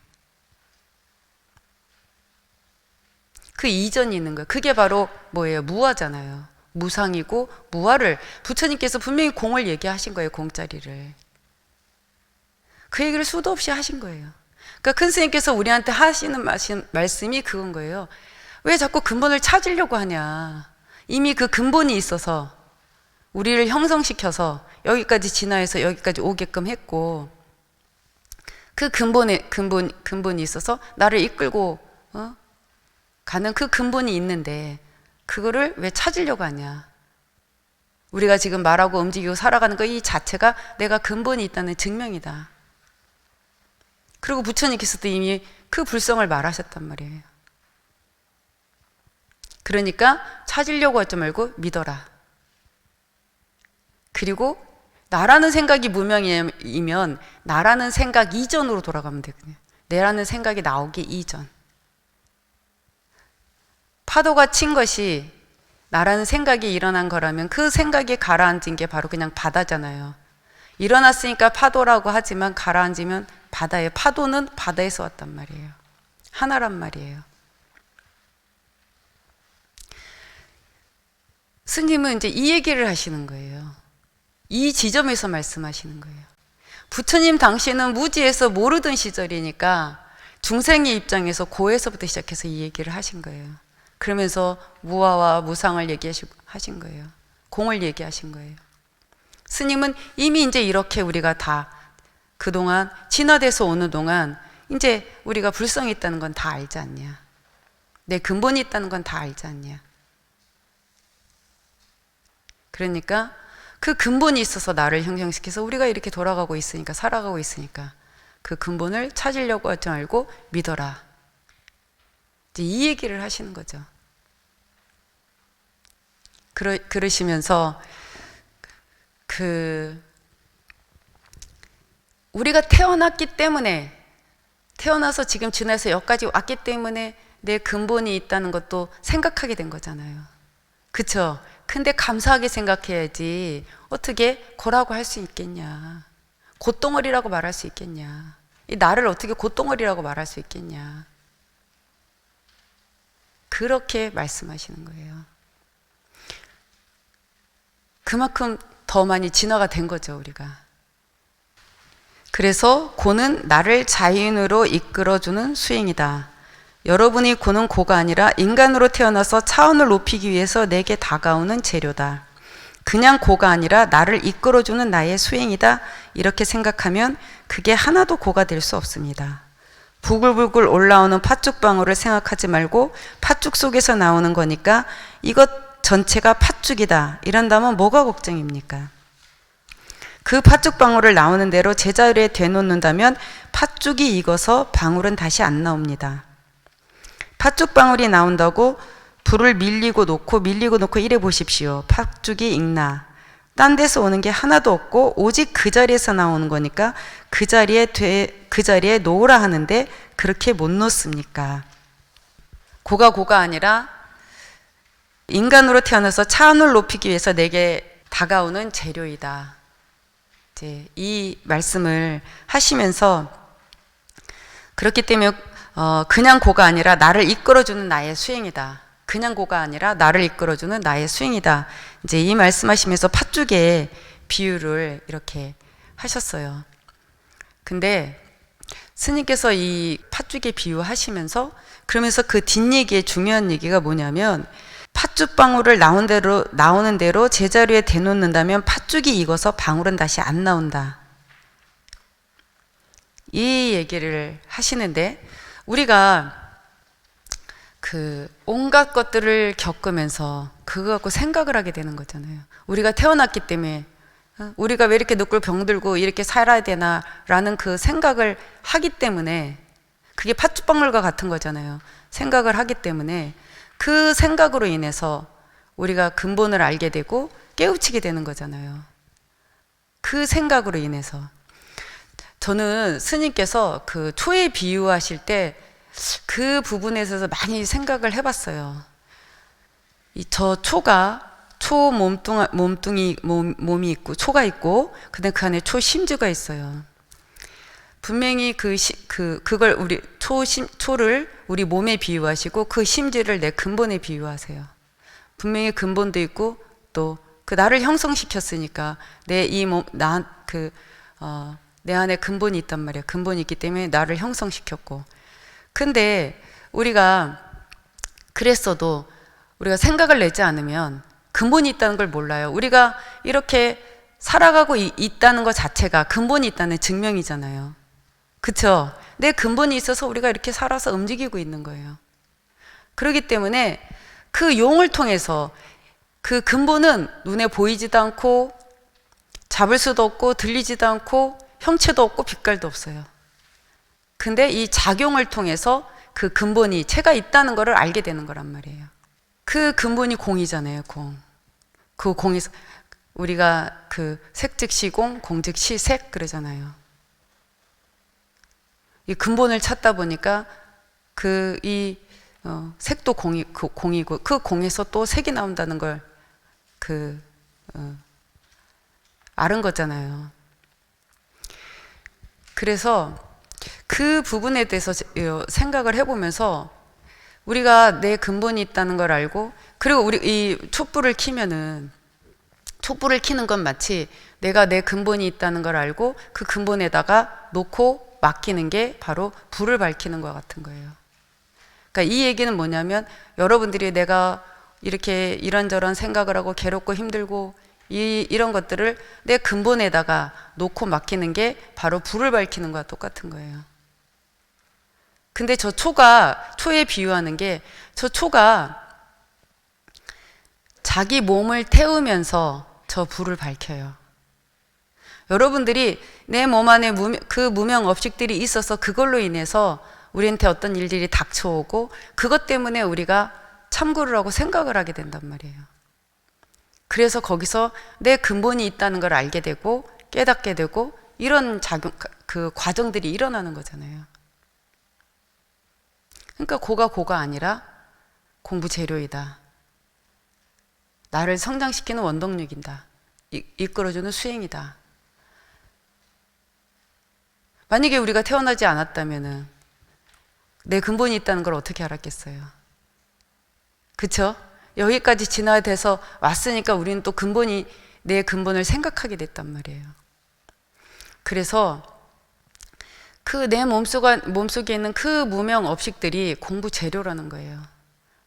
그 이전이 있는 거예요. 그게 바로 뭐예요? 무아잖아요. 무상이고 무아를 부처님께서 분명히 공을 얘기하신 거예요. 공짜리를. 그 얘기를 수도 없이 하신 거예요. 그러니까 큰 스님께서 우리한테 하시는 말씀이 그건 거예요. 왜 자꾸 근본을 찾으려고 하냐. 이미 그 근본이 있어서 우리를 형성시켜서 여기까지 진화해서 여기까지 오게끔 했고 그 근본이 있어서 나를 이끌고 가는 그 근본이 있는데 그거를 왜 찾으려고 하냐. 우리가 지금 말하고 움직이고 살아가는 거 이 자체가 내가 근본이 있다는 증명이다. 그리고 부처님께서도 이미 그 불성을 말하셨단 말이에요. 그러니까 찾으려고 하지 말고 믿어라. 그리고 나라는 생각이 무명이면 나라는 생각 이전으로 돌아가면 되거든요. 내라는 생각이 나오기 이전. 파도가 친 것이 나라는 생각이 일어난 거라면 그 생각이 가라앉은 게 바로 그냥 바다잖아요. 일어났으니까 파도라고 하지만 가라앉으면 바다예요. 파도는 바다에서 왔단 말이에요. 하나란 말이에요. 스님은 이제 이 얘기를 하시는 거예요. 이 지점에서 말씀하시는 거예요. 부처님 당시에는 무지에서 모르던 시절이니까 중생의 입장에서 고에서부터 시작해서 이 얘기를 하신 거예요. 그러면서 무아와 무상을 얘기하신 거예요. 공을 얘기하신 거예요. 스님은 이미 이제 이렇게 우리가 다 그동안 진화돼서 오는 동안 이제 우리가 불성이 있다는 건 다 알지 않냐. 내 근본이 있다는 건 다 알지 않냐. 그러니까 그 근본이 있어서 나를 형성시켜서 우리가 이렇게 돌아가고 있으니까 살아가고 있으니까 그 근본을 찾으려고 하지 말고 믿어라. 이제 이 얘기를 하시는 거죠. 그러시면서 우리가 태어났기 때문에, 태어나서 지금 지나서 여기까지 왔기 때문에 내 근본이 있다는 것도 생각하게 된 거잖아요. 그쵸? 근데 감사하게 생각해야지 어떻게 고라고 할 수 있겠냐, 곶덩어리라고 말할 수 있겠냐, 이 나를 어떻게 곶덩어리라고 말할 수 있겠냐, 그렇게 말씀하시는 거예요. 그만큼 더 많이 진화가 된 거죠, 우리가. 그래서 고는 나를 자인으로 이끌어주는 수행이다. 여러분이 고는 고가 아니라 인간으로 태어나서 차원을 높이기 위해서 내게 다가오는 재료다. 그냥 고가 아니라 나를 이끌어주는 나의 수행이다. 이렇게 생각하면 그게 하나도 고가 될 수 없습니다. 부글부글 올라오는 팥죽방울을 생각하지 말고 팥죽 속에서 나오는 거니까 이것 전체가 팥죽이다 이런다면 뭐가 걱정입니까? 그 팥죽방울을 나오는 대로 제자리에 대놓는다면 팥죽이 익어서 방울은 다시 안 나옵니다. 팥죽방울이 나온다고 불을 밀리고 놓고 이래 보십시오. 팥죽이 익나. 딴 데서 오는 게 하나도 없고 오직 그 자리에서 나오는 거니까 그 자리에 놓으라 하는데 그렇게 못 놓습니까? 고가 아니라 인간으로 태어나서 차원을 높이기 위해서 내게 다가오는 재료이다. 이제 이 말씀을 하시면서, 그렇기 때문에 그냥 고가 아니라 나를 이끌어주는 나의 수행이다. 그냥 고가 아니라 나를 이끌어주는 나의 수행이다. 이제 이 말씀하시면서 팥죽의 비유를 이렇게 하셨어요. 근데 스님께서 이 팥죽의 비유하시면서 그러면서 그 뒷얘기의 중요한 얘기가 뭐냐면, 팥죽방울을 나오는 대로 제자리에 대놓는다면 팥죽이 익어서 방울은 다시 안 나온다. 이 얘기를 하시는데, 우리가 온갖 것들을 겪으면서 그거 갖고 생각을 하게 되는 거잖아요. 우리가 태어났기 때문에 우리가 왜 이렇게 늙고 병들고 이렇게 살아야 되나 라는 그 생각을 하기 때문에, 그게 팥죽방울과 같은 거잖아요. 생각을 하기 때문에 그 생각으로 인해서 우리가 근본을 알게 되고 깨우치게 되는 거잖아요. 그 생각으로 인해서. 저는 스님께서 그 초에 비유하실 때 그 부분에 있어서 많이 생각을 해봤어요. 저 초가 몸이 있고 초가 있고 그다음에 그 안에 초심주가 있어요. 분명히 그걸 우리 초를 우리 몸에 비유하시고 그 심지를 내 근본에 비유하세요. 분명히 근본도 있고 또 그 나를 형성시켰으니까 내 안에 근본이 있단 말이에요. 근본이 있기 때문에 나를 형성시켰고. 근데 우리가 그랬어도 우리가 생각을 내지 않으면 근본이 있다는 걸 몰라요. 우리가 이렇게 살아가고 있다는 것 자체가 근본이 있다는 증명이잖아요. 그쵸? 내 근본이 있어서 우리가 이렇게 살아서 움직이고 있는 거예요. 그렇기 때문에 그 용을 통해서, 그 근본은 눈에 보이지도 않고 잡을 수도 없고 들리지도 않고 형체도 없고 빛깔도 없어요. 근데 이 작용을 통해서 그 근본이 체가 있다는 것을 알게 되는 거란 말이에요. 그 근본이 공이잖아요. 공. 그 공에서 우리가 그 색즉시공, 공즉시색 그러잖아요. 이 근본을 찾다 보니까 색도 공이고 그 공에서 또 색이 나온다는 걸 아는 거잖아요. 그래서 그 부분에 대해서 생각을 해보면서 우리가 내 근본이 있다는 걸 알고, 그리고 우리 이 촛불을 켜는 건 마치 내가 내 근본이 있다는 걸 알고 그 근본에다가 놓고 맡기는 게 바로 불을 밝히는 것 같은 거예요. 그러니까 이 얘기는 뭐냐면, 여러분들이 내가 이렇게 이런저런 생각을 하고 괴롭고 힘들고 이런 것들을 내 근본에다가 놓고 맡기는 게 바로 불을 밝히는 것과 똑같은 거예요. 근데 저 초에 비유하는 게, 저 초가 자기 몸을 태우면서 저 불을 밝혀요. 여러분들이 내 몸 안에 그 무명업식들이 있어서 그걸로 인해서 우리한테 어떤 일들이 닥쳐오고 그것 때문에 우리가 참고를 하고 생각을 하게 된단 말이에요. 그래서 거기서 내 근본이 있다는 걸 알게 되고 깨닫게 되고 이런 그 과정들이 일어나는 거잖아요. 그러니까 고가 아니라 공부 재료이다. 나를 성장시키는 원동력이다. 이끌어주는 수행이다. 만약에 우리가 태어나지 않았다면은 내 근본이 있다는 걸 어떻게 알았겠어요? 그쵸? 여기까지 진화돼서 왔으니까 우리는 또 내 근본을 생각하게 됐단 말이에요. 그래서 그 내 몸속에 있는 그 무명 업식들이 공부 재료라는 거예요.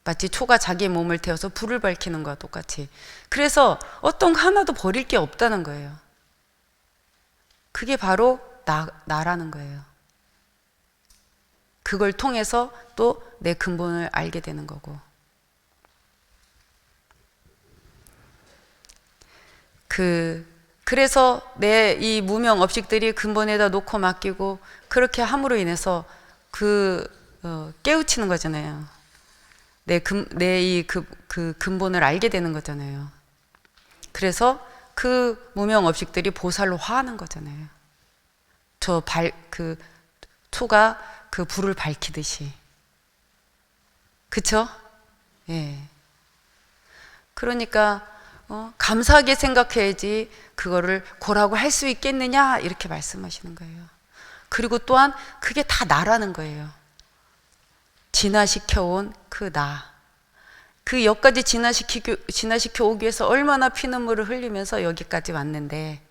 마치 초가 자기의 몸을 태워서 불을 밝히는 것과 똑같이. 그래서 어떤 거 하나도 버릴 게 없다는 거예요. 그게 바로 나라는 거예요. 그걸 통해서 또 내 근본을 알게 되는 거고. 그래서 내 이 무명 업식들이 근본에다 놓고 맡기고 그렇게 함으로 인해서 깨우치는 거잖아요. 내 근본을 알게 되는 거잖아요. 그래서 그 무명 업식들이 보살로 화하는 거잖아요. 초가 그 불을 밝히듯이. 그쵸? 예. 그러니까, 감사하게 생각해야지 그거를 고라고 할 수 있겠느냐? 이렇게 말씀하시는 거예요. 그리고 또한 그게 다 나라는 거예요. 진화시켜온 그 나. 그 여기까지 진화시켜 오기 위해서 얼마나 피눈물을 흘리면서 여기까지 왔는데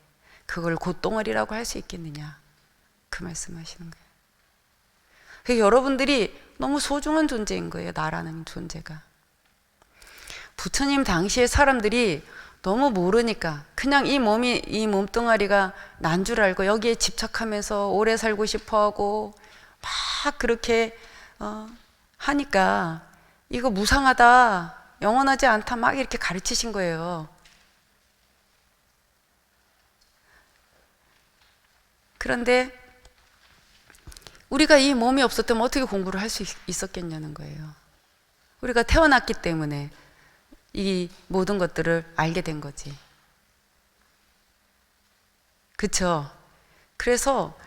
그걸 곧덩어리라고 할 수 있겠느냐? 그 말씀하시는 거예요. 그러니까 여러분들이 너무 소중한 존재인 거예요. 나라는 존재가. 부처님 당시의 사람들이 너무 모르니까 그냥 이 몸뚱아리가 난 줄 알고 여기에 집착하면서 오래 살고 싶어 하고 막 그렇게 하니까 이거 무상하다, 영원하지 않다 막 이렇게 가르치신 거예요. 그런데 우리가 이 몸이 없었다면 어떻게 공부를 할 수 있었겠냐는 거예요. 우리가 태어났기 때문에 이 모든 것들을 알게 된 거지. 그쵸? 그래서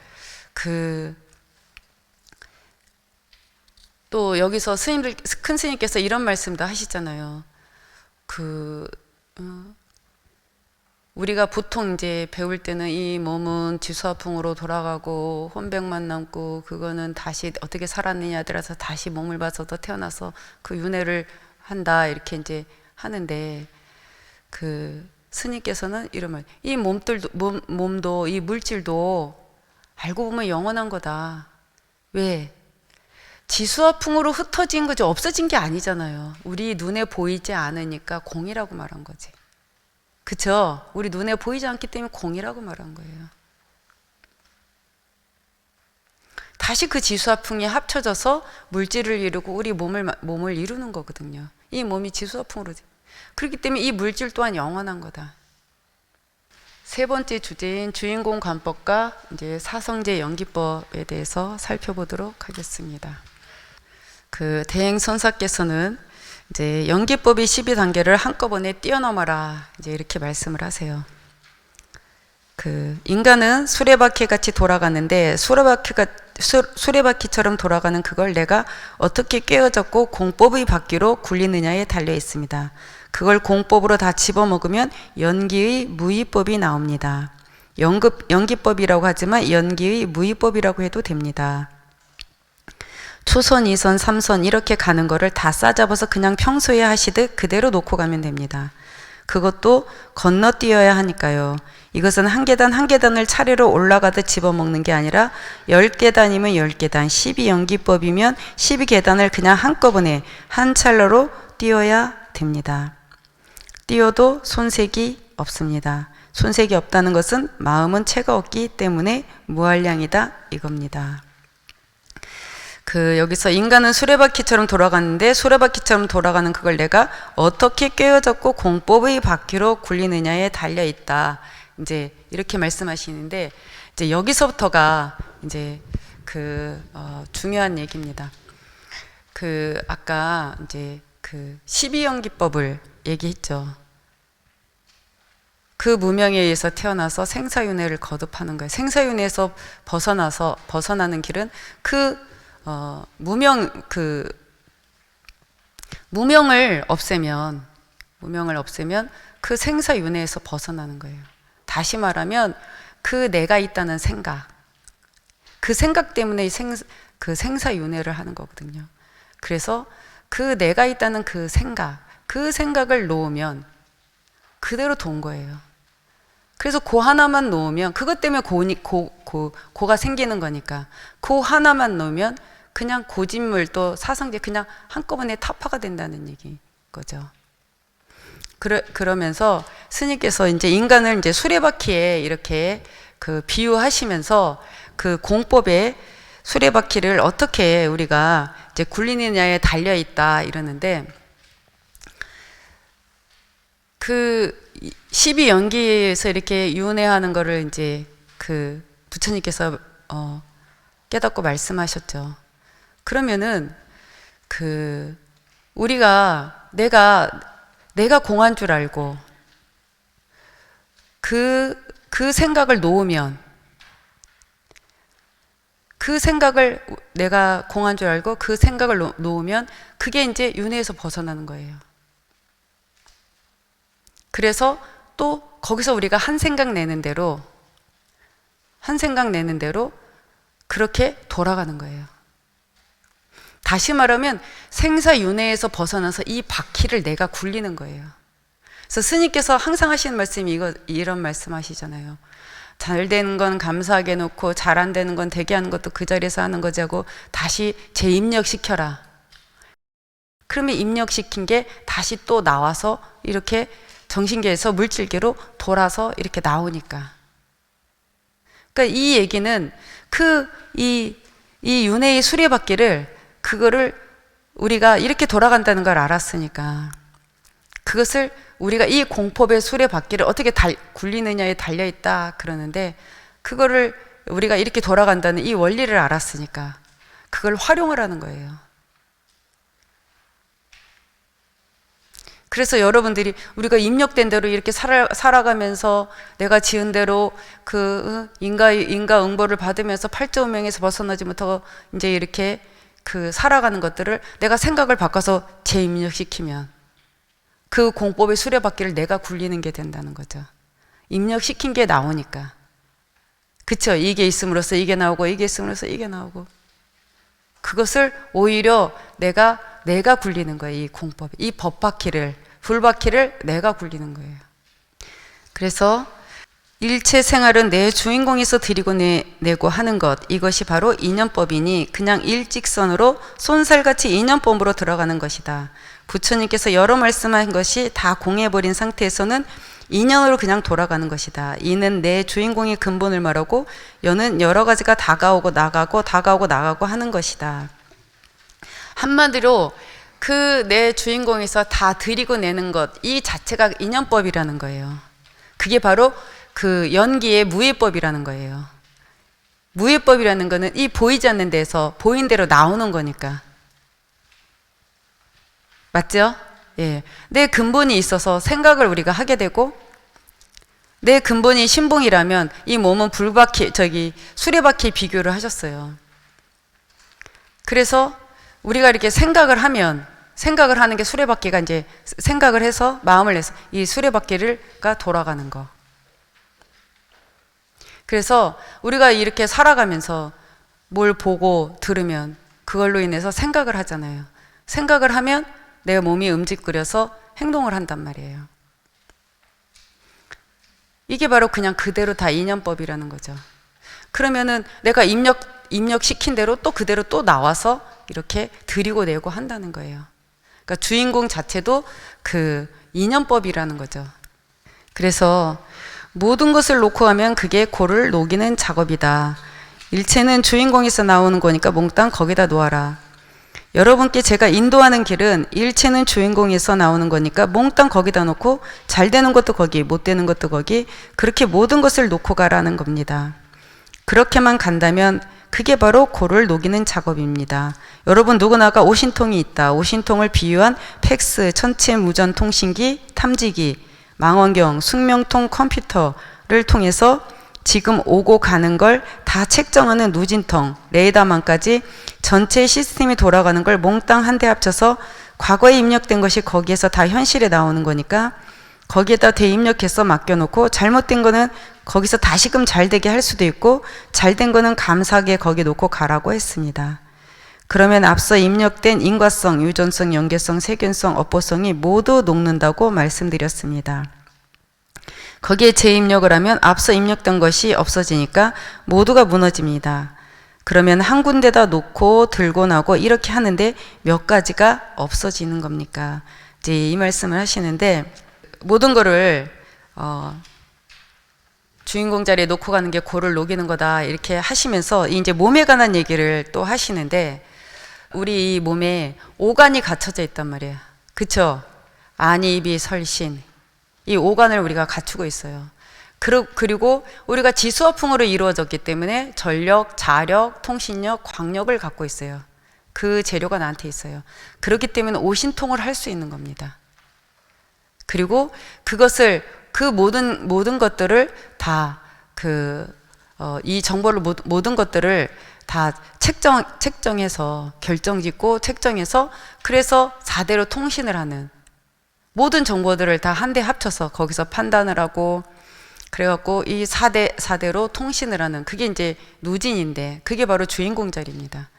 또 여기서 큰 스님께서 이런 말씀도 하시잖아요. 우리가 보통 이제 배울 때는 이 몸은 지수화풍으로 돌아가고 혼백만 남고 그거는 다시 어떻게 살았느냐에 따라서 다시 몸을 봐서도 태어나서 그 윤회를 한다 이렇게 이제 하는데 스님께서는 이런 말, 이 몸도 이 물질도 알고 보면 영원한 거다. 왜? 지수화풍으로 흩어진 거지 없어진 게 아니잖아요. 우리 눈에 보이지 않으니까 공이라고 말한 거지. 그쵸? 우리 눈에 보이지 않기 때문에 공이라고 말한 거예요. 다시 그 지수화풍이 합쳐져서 물질을 이루고 우리 몸을 이루는 거거든요. 이 몸이 지수화풍으로. 그렇기 때문에 이 물질 또한 영원한 거다. 세 번째 주제인 주인공 관법과 이제 사성제 연기법에 대해서 살펴보도록 하겠습니다. 대행선사께서는 이제 연기법의 12단계를 한꺼번에 뛰어넘어라 이제 이렇게 말씀을 하세요. 인간은 수레바퀴 같이 돌아가는데 수레바퀴처럼 돌아가는 그걸 내가 어떻게 꿰어잡고 공법의 바퀴로 굴리느냐에 달려 있습니다. 그걸 공법으로 다 집어먹으면 연기의 무의법이 나옵니다. 연기법이라고 하지만 연기의 무의법이라고 해도 됩니다. 초선, 2선, 3선 이렇게 가는 거를 다 싸잡아서 그냥 평소에 하시듯 그대로 놓고 가면 됩니다. 그것도 건너뛰어야 하니까요. 이것은 한 계단 한 계단을 차례로 올라가듯 집어먹는 게 아니라 10계단이면 10계단, 12연기법이면 12계단을 그냥 한꺼번에 한 찰나로 뛰어야 됩니다. 뛰어도 손색이 없습니다. 손색이 없다는 것은 마음은 채가 없기 때문에 무한량이다 이겁니다. 여기서 인간은 수레바퀴처럼 돌아가는데 수레바퀴처럼 돌아가는 그걸 내가 어떻게 꿰어잡고 공법의 바퀴로 굴리느냐에 달려 있다. 이제 이렇게 말씀하시는데 이제 여기서부터가 이제 중요한 얘기입니다. 아까 이제 12연기법을 얘기했죠. 그 무명에 의해서 태어나서 생사윤회를 거듭하는 거예요. 생사윤회에서 벗어나는 길은 무명을 없애면 그 생사윤회에서 벗어나는 거예요. 다시 말하면 그 내가 있다는 생각, 그 생각 때문에 그 생사윤회를 하는 거거든요. 그래서 그 내가 있다는 그 생각을 놓으면 그대로 돈 거예요. 그래서 그 하나만 놓으면, 그것 때문에 고가 생기는 거니까, 그 하나만 놓으면 그냥 고진물 또 사성제 그냥 한꺼번에 타파가 된다는 얘기 거죠. 그러면서 스님께서 이제 인간을 이제 수레바퀴에 이렇게 비유하시면서 그 공법의 수레바퀴를 어떻게 우리가 이제 굴리느냐에 달려 있다 이러는데, 12연기에서 이렇게 윤회하는 거를 이제 부처님께서 깨닫고 말씀하셨죠. 그러면은 우리가 내가 공한 줄 알고 그 생각을 놓으면, 그 생각을 내가 공한 줄 알고 그 생각을 놓으면 그게 이제 윤회에서 벗어나는 거예요. 그래서 또 거기서 우리가 한 생각 내는 대로 그렇게 돌아가는 거예요. 다시 말하면 생사윤회에서 벗어나서 이 바퀴를 내가 굴리는 거예요. 그래서 스님께서 항상 하시는 말씀이 이런 말씀 하시잖아요. 잘 되는 건 감사하게 놓고 잘 안 되는 건 되게 하는 것도 그 자리에서 하는 거지 하고 다시 재입력시켜라. 그러면 입력시킨 게 다시 또 나와서 이렇게 정신계에서 물질계로 돌아서 이렇게 나오니까. 그러니까 이 얘기는 이 윤회의 수레바퀴를, 그거를 우리가 이렇게 돌아간다는 걸 알았으니까, 그것을 우리가 이 공법의 수레바퀴를 어떻게 굴리느냐에 달려있다 그러는데, 그거를 우리가 이렇게 돌아간다는 이 원리를 알았으니까 그걸 활용을 하는 거예요. 그래서 여러분들이 우리가 입력된 대로 이렇게 살아가면서 내가 지은 대로 인가응보를 받으면서 팔자운명에서 벗어나지 못하고 이제 이렇게 살아가는 것들을 내가 생각을 바꿔서 재입력시키면 그 공법의 수레바퀴를 내가 굴리는 게 된다는 거죠. 입력시킨 게 나오니까. 그쵸? 이게 있음으로써 이게 나오고, 이게 있음으로써 이게 나오고. 그것을 오히려 내가 굴리는 거예요. 이 공법, 이 법바퀴를, 불바퀴를 내가 굴리는 거예요. 그래서 일체 생활은 내 주인공에서 드리고 내고 하는 것, 이것이 바로 인연법이니 그냥 일직선으로 쏜살같이 인연법으로 들어가는 것이다. 부처님께서 여러 말씀한 것이 다 공해버린 상태에서는 인연으로 그냥 돌아가는 것이다. 이는 내 주인공의 근본을 말하고 여는 여러 가지가 다가오고 나가고 하는 것이다. 한마디로 내 주인공에서 다 드리고 내는 것, 이 자체가 인연법이라는 거예요. 그게 바로 연기의 무예법이라는 거예요. 무예법이라는 거는 이 보이지 않는 데서 보인 대로 나오는 거니까. 맞죠? 예. 내 근본이 있어서 생각을 우리가 하게 되고, 내 근본이 신봉이라면 이 몸은 수레바퀴 비교를 하셨어요. 그래서 우리가 이렇게 생각을 하는 게 수레바퀴가 이제 생각을 해서 마음을 내서 이 수레바퀴가 돌아가는 거. 그래서 우리가 이렇게 살아가면서 뭘 보고 들으면 그걸로 인해서 생각을 하잖아요. 생각을 하면 내 몸이 움직거려서 행동을 한단 말이에요. 이게 바로 그냥 그대로 다 인연법이라는 거죠. 그러면은 내가 입력시킨 대로 또 그대로 또 나와서 이렇게 드리고 내고 한다는 거예요. 그러니까 주인공 자체도 인연법이라는 거죠. 그래서 모든 것을 놓고 하면 그게 고를 녹이는 작업이다. 일체는 주인공에서 나오는 거니까 몽땅 거기다 놓아라. 여러분께 제가 인도하는 길은 일체는 주인공에서 나오는 거니까 몽땅 거기다 놓고 잘 되는 것도 거기, 못 되는 것도 거기, 그렇게 모든 것을 놓고 가라는 겁니다. 그렇게만 간다면 그게 바로 고를 녹이는 작업입니다. 여러분 누구나가 오신통이 있다. 오신통을 비유한 팩스, 전체 무전 통신기, 탐지기, 망원경, 숙명통 컴퓨터를 통해서 지금 오고 가는 걸 다 책정하는 누진통, 레이더망까지 전체 시스템이 돌아가는 걸 몽땅 한데 합쳐서 과거에 입력된 것이 거기에서 다 현실에 나오는 거니까 거기에다 대입력해서 맡겨놓고 잘못된 거는 거기서 다시금 잘 되게 할 수도 있고 잘된 거는 감사하게 거기 놓고 가라고 했습니다. 그러면 앞서 입력된 인과성, 유전성, 연계성, 세균성, 업보성이 모두 녹는다고 말씀드렸습니다. 거기에 재입력을 하면 앞서 입력된 것이 없어지니까 모두가 무너집니다. 그러면 한 군데다 놓고 들고 나고 이렇게 하는데 몇 가지가 없어지는 겁니까? 이제 이 말씀을 하시는데 모든 거를 주인공 자리에 놓고 가는 게 고를 녹이는 거다 이렇게 하시면서 이제 몸에 관한 얘기를 또 하시는데 우리 이 몸에 오간이 갖춰져 있단 말이에요. 그쵸? 안입이 설신 이 오간을 우리가 갖추고 있어요. 그리고 우리가 지수화풍으로 이루어졌기 때문에 전력, 자력, 통신력, 광력을 갖고 있어요. 그 재료가 나한테 있어요. 그렇기 때문에 오신통을 할 수 있는 겁니다. 그리고 그것을 그 모든 것들을 다 이 정보를 모든 것들을 다 책정해서 결정짓고 책정해서 그래서 4대로 통신을 하는 모든 정보들을 다 한데 합쳐서 거기서 판단을 하고 그래갖고 이 4대로 통신을 하는 그게 이제 누진인데 그게 바로 주인공 자리입니다.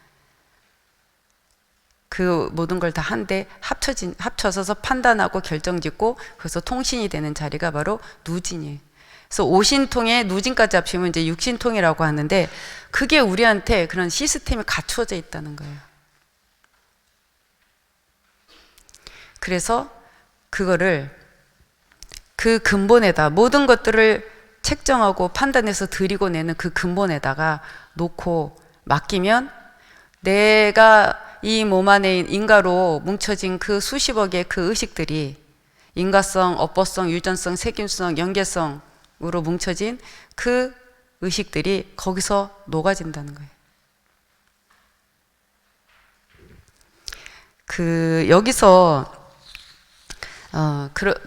그 모든 걸 다 한데 합쳐서 판단하고 결정짓고 그래서 통신이 되는 자리가 바로 누진이에요. 그래서 오신통에 누진까지 합치면 이제 육신통이라고 하는데 그게 우리한테 그런 시스템이 갖추어져 있다는 거예요. 그래서 그거를 그 근본에다 모든 것들을 책정하고 판단해서 드리고 내는 그 근본에다가 놓고 맡기면 내가 이 몸 안에 인가로 뭉쳐진 그 수십억의 그 의식들이 인과성, 업보성, 유전성, 세균성, 연계성으로 뭉쳐진 그 의식들이 거기서 녹아진다는 거예요. 여기서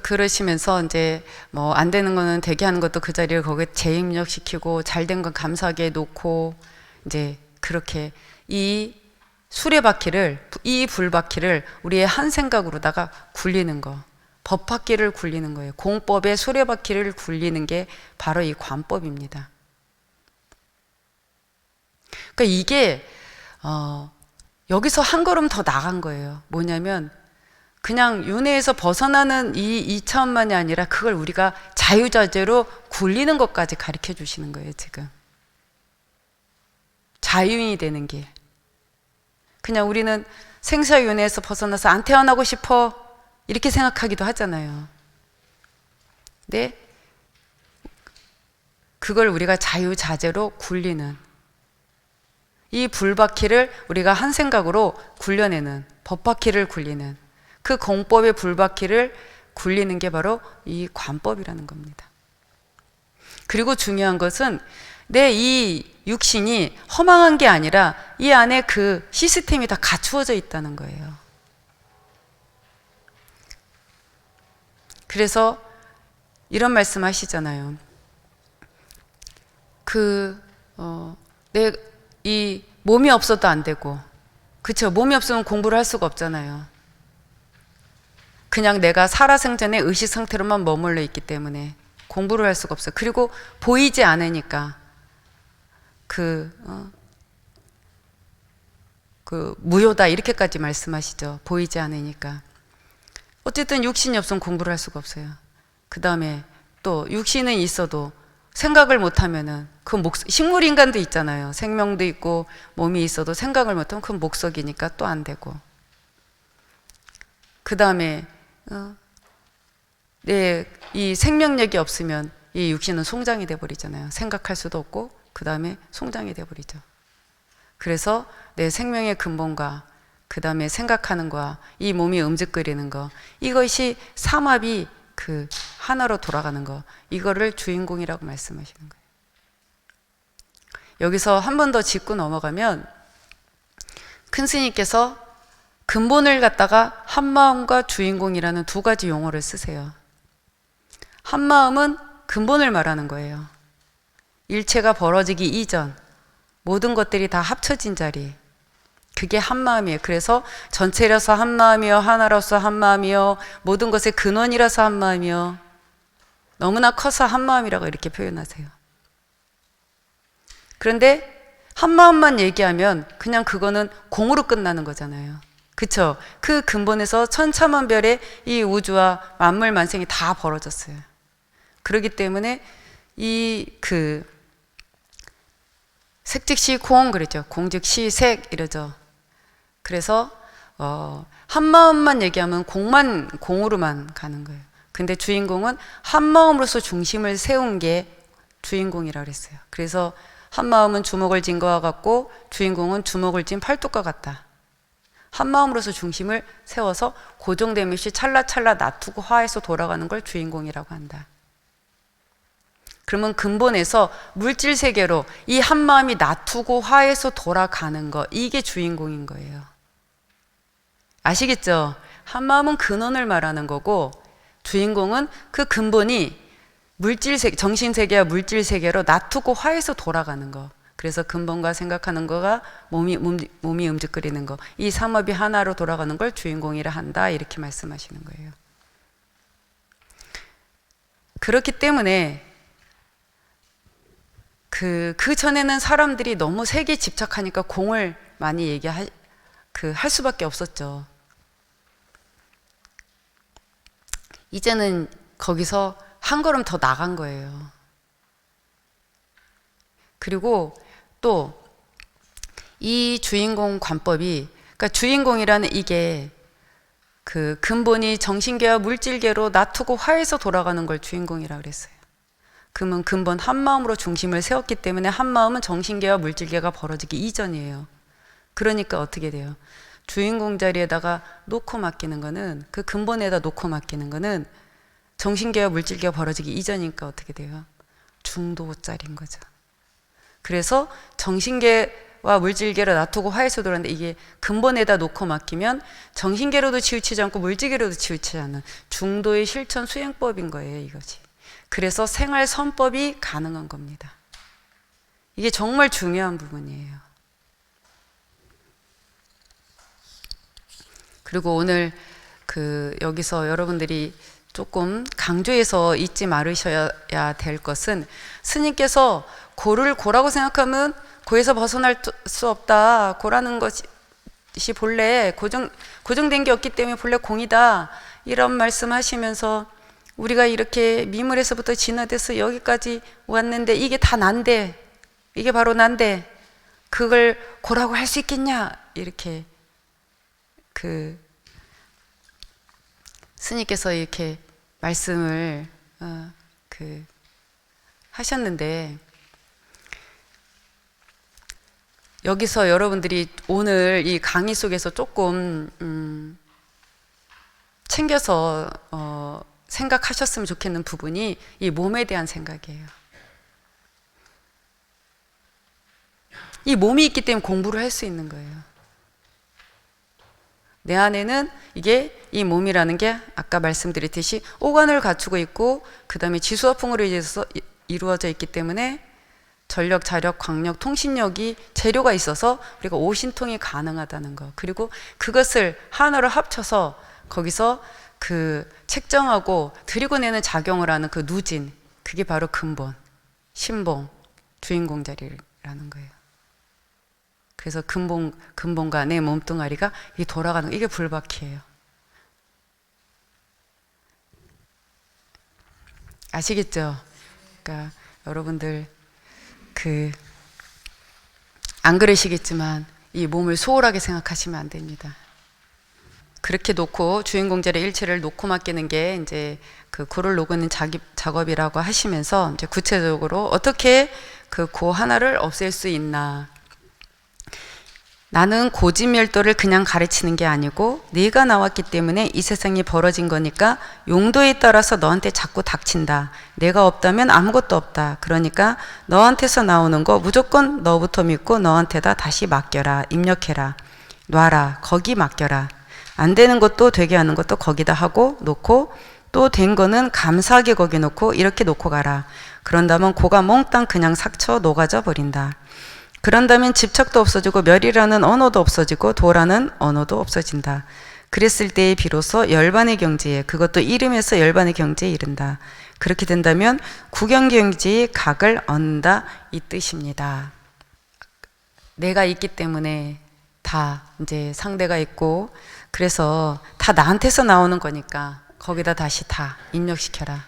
그러시면서 이제 뭐 안 되는 거는 되게 하는 것도 그 자리를 거기에 재입력시키고 잘된 건 감사하게 놓고 이제 그렇게 이 수레바퀴를 이 불바퀴를 우리의 한 생각으로다가 굴리는 거 법바퀴를 굴리는 거예요. 공법의 수레바퀴를 굴리는 게 바로 이 관법입니다. 그러니까 이게 여기서 한 걸음 더 나간 거예요. 뭐냐면 그냥 윤회에서 벗어나는 이 차원만이 아니라 그걸 우리가 자유자재로 굴리는 것까지 가르쳐 주시는 거예요. 지금 자유인이 되는 길. 그냥 우리는 생사윤회에서 벗어나서 안 태어나고 싶어 이렇게 생각하기도 하잖아요. 근데 그걸 우리가 자유자재로 굴리는 이 불바퀴를 우리가 한 생각으로 굴려내는 법바퀴를 굴리는 그 공법의 불바퀴를 굴리는 게 바로 이 관법이라는 겁니다. 그리고 중요한 것은 내 이 육신이 허망한 게 아니라 이 안에 그 시스템이 다 갖추어져 있다는 거예요. 그래서 이런 말씀 하시잖아요. 내 이 몸이 없어도 안 되고, 그쵸? 몸이 없으면 공부를 할 수가 없잖아요. 그냥 내가 살아생전의 의식 상태로만 머물러 있기 때문에 공부를 할 수가 없어요. 그리고 보이지 않으니까 무효다 이렇게까지 말씀하시죠. 보이지 않으니까. 어쨌든 육신이 없으면 공부를 할 수가 없어요. 그 다음에 또 육신은 있어도 생각을 못하면은 식물인간도 있잖아요. 생명도 있고 몸이 있어도 생각을 못하면 그건 목석이니까 또 안 되고. 그 다음에 이 생명력이 없으면 이 육신은 송장이 돼버리잖아요. 생각할 수도 없고 그 다음에 송장이 돼버리죠. 그래서 내 생명의 근본과 그 다음에 생각하는 거와 이 몸이 움직거리는 거, 이것이 삼합이 그 하나로 돌아가는 거, 이거를 주인공이라고 말씀하시는 거예요. 여기서 한 번 더 짚고 넘어가면 큰 스님께서 근본을 갖다가 한마음과 주인공이라는 두 가지 용어를 쓰세요. 한마음은 근본을 말하는 거예요. 일체가 벌어지기 이전 모든 것들이 다 합쳐진 자리, 그게 한마음이에요. 그래서 전체라서 한마음이요, 하나로서 한마음이요, 모든 것의 근원이라서 한마음이요, 너무나 커서 한마음이라고 이렇게 표현하세요. 그런데 한마음만 얘기하면 그냥 그거는 공으로 끝나는 거잖아요. 그쵸? 그 근본에서 천차만별의 이 우주와 만물 만생이 다 벌어졌어요. 그렇기 때문에 색즉시 공 그랬죠. 공즉시 색 이러죠. 그래서 한마음만 얘기하면 공으로만 가는 거예요. 근데 주인공은 한마음으로서 중심을 세운 게 주인공이라고 그랬어요. 그래서 한마음은 주먹을 쥔 것과 같고 주인공은 주먹을 쥔 팔뚝과 같다. 한마음으로서 중심을 세워서 고정됨없이 찰나찰나 놔두고 화해서 돌아가는 걸 주인공이라고 한다. 그러면 근본에서 물질 세계로 이 한마음이 놔두고 화해서 돌아가는 거, 이게 주인공인 거예요. 아시겠죠? 한마음은 근원을 말하는 거고 주인공은 그 근본이 정신세계와 물질세계로 놔두고 화해서 돌아가는 거. 그래서 근본과 생각하는 거가 몸이 움직거리는 거, 이 삼업이 하나로 돌아가는 걸 주인공이라 한다, 이렇게 말씀하시는 거예요. 그렇기 때문에 그 전에는 사람들이 너무 색에 집착하니까 공을 많이 할 수밖에 없었죠. 이제는 거기서 한 걸음 더 나간 거예요. 그리고 또 이 주인공 관법이, 그러니까 주인공이라는 이게 그 근본이 정신계와 물질계로 놔두고 화해서 돌아가는 걸 주인공이라고 그랬어요. 그러면 근본 한마음으로 중심을 세웠기 때문에 한마음은 정신계와 물질계가 벌어지기 이전이에요. 그러니까 어떻게 돼요? 주인공 자리에다가 놓고 맡기는 거는, 그 근본에다 놓고 맡기는 거는 정신계와 물질계가 벌어지기 이전이니까 어떻게 돼요? 중도짜리인 거죠. 그래서 정신계와 물질계를 놔두고 화해서 돌아가는데, 이게 근본에다 놓고 맡기면 정신계로도 치우치지 않고 물질계로도 치우치지 않는 중도의 실천 수행법인 거예요, 이것이. 그래서 생활 선법이 가능한 겁니다. 이게 정말 중요한 부분이에요. 그리고 오늘 여기서 여러분들이 조금 강조해서 잊지 말으셔야 될 것은, 스님께서 고를 고라고 생각하면 고에서 벗어날 수 없다, 고라는 것이 본래 고정된 게 없기 때문에 본래 공이다, 이런 말씀하시면서 우리가 이렇게 미물에서부터 진화돼서 여기까지 왔는데 이게 다 난데, 이게 바로 난데 그걸 고라고 할 수 있겠냐, 이렇게 스님께서 이렇게 말씀을 하셨는데, 여기서 여러분들이 오늘 이 강의 속에서 조금 챙겨서 생각하셨으면 좋겠는 부분이 이 몸에 대한 생각이에요. 이 몸이 있기 때문에 공부를 할 수 있는 거예요. 내 안에는 이 몸이라는 게 아까 말씀드렸듯이 오관을 갖추고 있고, 그 다음에 지수화풍으로 인해서 이루어져 있기 때문에 전력, 자력, 광력, 통신력이 재료가 있어서 우리가 오신통이 가능하다는 거. 그리고 그것을 하나로 합쳐서 거기서 책정하고 드리고내는 작용을 하는 그 누진, 그게 바로 근본, 신봉, 주인공 자리라는 거예요. 그래서 근본과 내 몸뚱아리가 돌아가는 거, 이게 불바퀴예요. 아시겠죠? 그러니까 여러분들 안 그러시겠지만 이 몸을 소홀하게 생각하시면 안 됩니다. 그렇게 놓고 주인공 자리 일체를 놓고 맡기는 게 이제 고를 녹이는 작업이라고 하시면서, 이제 구체적으로 어떻게 고 하나를 없앨 수 있나. 나는 고지멸도를 그냥 가르치는 게 아니고 네가 나왔기 때문에 이 세상이 벌어진 거니까 용도에 따라서 너한테 자꾸 닥친다. 내가 없다면 아무것도 없다. 그러니까 너한테서 나오는 거 무조건 너부터 믿고 너한테다 다시 맡겨라. 입력해라. 놔라. 거기 맡겨라. 안 되는 것도 되게 하는 것도 거기다 하고 놓고 또 된 거는 감사하게 거기 놓고 이렇게 놓고 가라. 그런다면 고가 몽땅 그냥 삭쳐 녹아져 버린다. 그런다면 집착도 없어지고 멸이라는 언어도 없어지고 도라는 언어도 없어진다. 그랬을 때에 비로소 열반의 경지에, 그것도 이름에서 열반의 경지에 이른다. 그렇게 된다면 구경경지의 각을 얻는다, 이 뜻입니다. 내가 있기 때문에 다 이제 상대가 있고, 그래서 다 나한테서 나오는 거니까 거기다 다시 다 입력시켜라.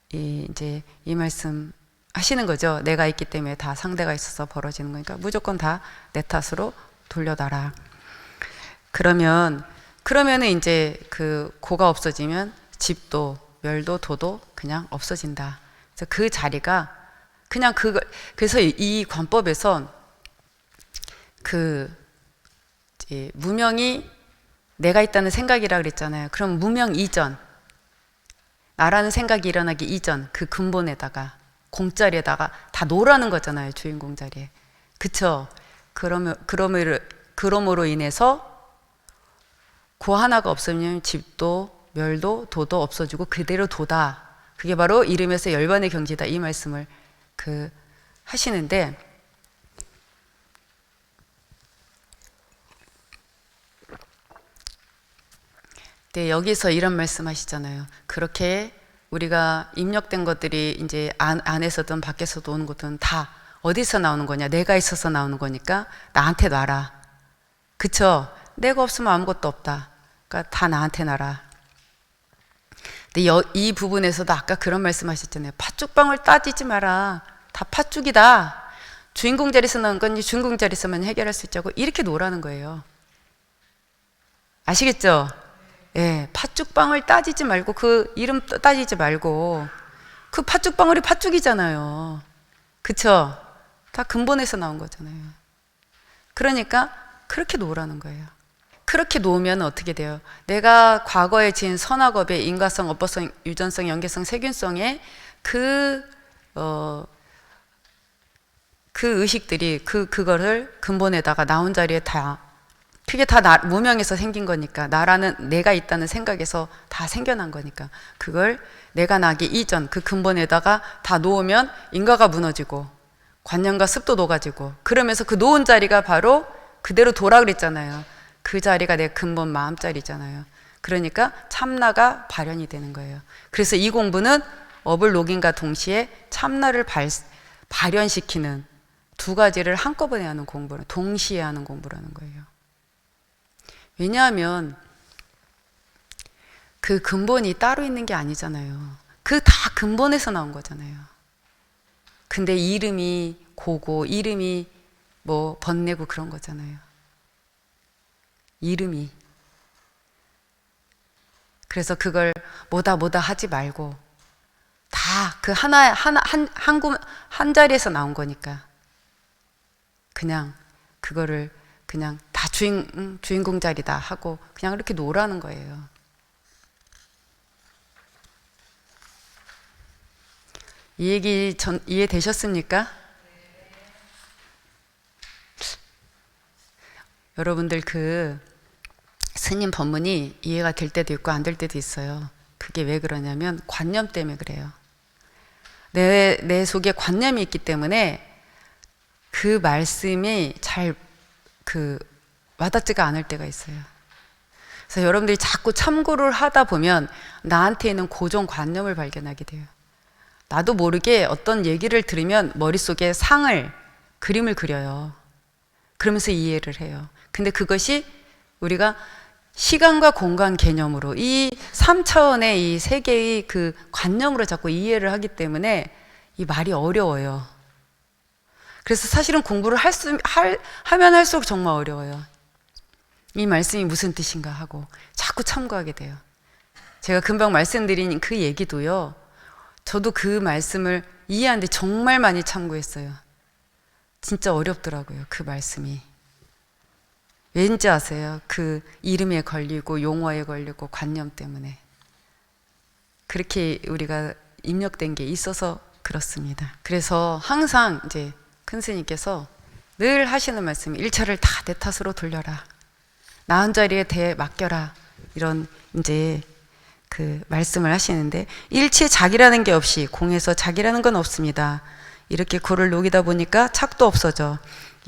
이제 이 말씀 하시는 거죠. 내가 있기 때문에 다 상대가 있어서 벌어지는 거니까 무조건 다 내 탓으로 돌려달라. 그러면은 이제 그 고가 없어지면 집도 멸도 도도 그냥 없어진다. 그래서 그 자리가 그냥 그래서 이 관법에서 그 무명이 내가 있다는 생각이라 그랬잖아요. 그럼 무명 이전, 나라는 생각이 일어나기 이전 그 근본에다가 공자리에다가 다 놓으라는 거잖아요. 주인공 자리에. 그쵸? 그러므로 인해서 고 하나가 없으면 집도 멸도 도도 없어지고 그대로 도다. 그게 바로 이름에서 열반의 경지다. 이 말씀을 하시는데, 네, 여기서 이런 말씀 하시잖아요. 그렇게 우리가 입력된 것들이 이제 안에서든 밖에서도 오는 것들은 다 어디서 나오는 거냐? 내가 있어서 나오는 거니까 나한테 놔라. 그쵸? 내가 없으면 아무것도 없다. 그러니까 다 나한테 놔라. 근데 이 부분에서도 아까 그런 말씀 하셨잖아요. 팥죽방울 따지지 마라. 다 팥죽이다. 주인공 자리에서 나온 건 주인공 자리에서만 해결할 수 있자고 이렇게 놓으라는 거예요. 아시겠죠? 예, 팥죽방울 따지지 말고 그 이름 따지지 말고 그 팥죽방울이 팥죽이잖아요. 그쵸? 다 근본에서 나온 거잖아요. 그러니까 그렇게 놓으라는 거예요. 그렇게 놓으면 어떻게 돼요? 내가 과거에 지은 선악업의 인과성, 업보성, 유전성, 연계성, 세균성의 그 의식들이 그거를 근본에다가 나온 자리에 다, 그게 다 무명에서 생긴 거니까, 나라는 내가 있다는 생각에서 다 생겨난 거니까, 그걸 내가 나기 이전 그 근본에다가 다 놓으면 인과가 무너지고 관념과 습도 녹아지고, 그러면서 그 놓은 자리가 바로 그대로 도라 그랬잖아요. 그 자리가 내 근본 마음 자리잖아요. 그러니까 참나가 발현이 되는 거예요. 그래서 이 공부는 업을 녹임과 동시에 참나를 발현시키는 두 가지를 한꺼번에 하는 공부를, 동시에 하는 공부라는 거예요. 왜냐하면 그 근본이 따로 있는 게 아니잖아요. 그 다 근본에서 나온 거잖아요. 근데 이름이 고고, 이름이 뭐 번내고 그런 거잖아요. 이름이. 그래서 그걸 뭐다 하지 말고 다 그 한 자리에서 나온 거니까 그냥 그거를 그냥 다 주인공 자리다 하고 그냥 이렇게 놓으라는 거예요. 이 얘기 이해되셨습니까? 여러분들 그 스님 법문이 이해가 될 때도 있고 안 될 때도 있어요. 그게 왜 그러냐면 관념 때문에 그래요. 내 속에 관념이 있기 때문에 그 말씀이 잘 와닿지가 않을 때가 있어요. 그래서 여러분들이 자꾸 참고를 하다 보면 나한테 있는 고정관념을 발견하게 돼요. 나도 모르게 어떤 얘기를 들으면 머릿속에 그림을 그려요. 그러면서 이해를 해요. 근데 그것이 우리가 시간과 공간 개념으로 이 3차원의 이 세계의 그 관념으로 자꾸 이해를 하기 때문에 이 말이 어려워요. 그래서 사실은 공부를 하면 할수록 정말 어려워요. 이 말씀이 무슨 뜻인가 하고 자꾸 참고하게 돼요. 제가 금방 말씀드린 그 얘기도요, 저도 그 말씀을 이해하는데 정말 많이 참고했어요. 진짜 어렵더라고요, 그 말씀이. 왠지 아세요? 그 이름에 걸리고 용어에 걸리고 관념 때문에 그렇게 우리가 입력된 게 있어서 그렇습니다. 그래서 항상 이제 큰 스님께서 늘 하시는 말씀이 일체를 다 내 탓으로 돌려라. 나은 자리에 대 맡겨라. 이런 이제 그 말씀을 하시는데 일체 자기라는 게 없이 공에서 자기라는 건 없습니다. 이렇게 글을 녹이다 보니까 착도 없어져.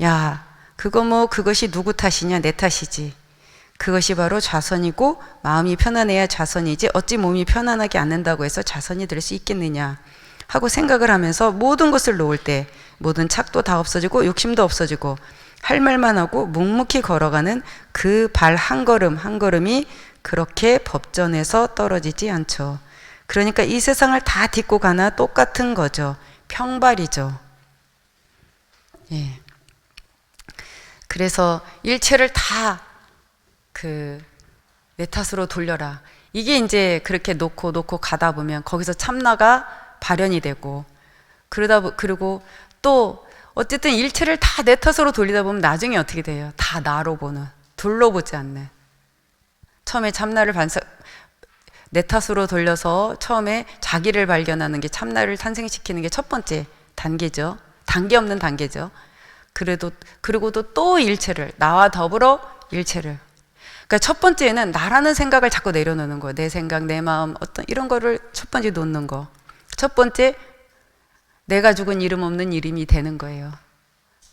야, 그거 뭐 그것이 누구 탓이냐? 내 탓이지. 그것이 바로 좌선이고 마음이 편안해야 좌선이지 어찌 몸이 편안하게 않는다고 해서 좌선이 될 수 있겠느냐 하고 생각을 하면서 모든 것을 놓을 때 모든 착도 다 없어지고 욕심도 없어지고 할 말만 하고 묵묵히 걸어가는 그 발 한 걸음 한 걸음이 그렇게 법전에서 떨어지지 않죠. 그러니까 이 세상을 다 딛고 가나 똑같은 거죠. 평발이죠. 예. 그래서 일체를 다 내 탓으로 돌려라. 이게 이제 그렇게 놓고 가다 보면 거기서 참나가 발현이 되고 그리고 또 어쨌든 일체를 다 내 탓으로 돌리다 보면 나중에 어떻게 돼요? 다 나로 보는, 둘러보지 않는. 처음에 참나를 내 탓으로 돌려서 처음에 자기를 발견하는 게 참나를 탄생시키는 게 첫 번째 단계죠. 단계 없는 단계죠. 그리고도 또 일체를, 나와 더불어 일체를. 그러니까 첫 번째는 나라는 생각을 자꾸 내려놓는 거예요. 내 생각, 내 마음, 어떤 이런 거를 첫 번째 놓는 거. 첫 번째, 내가 죽은 이름 없는 이름이 되는 거예요.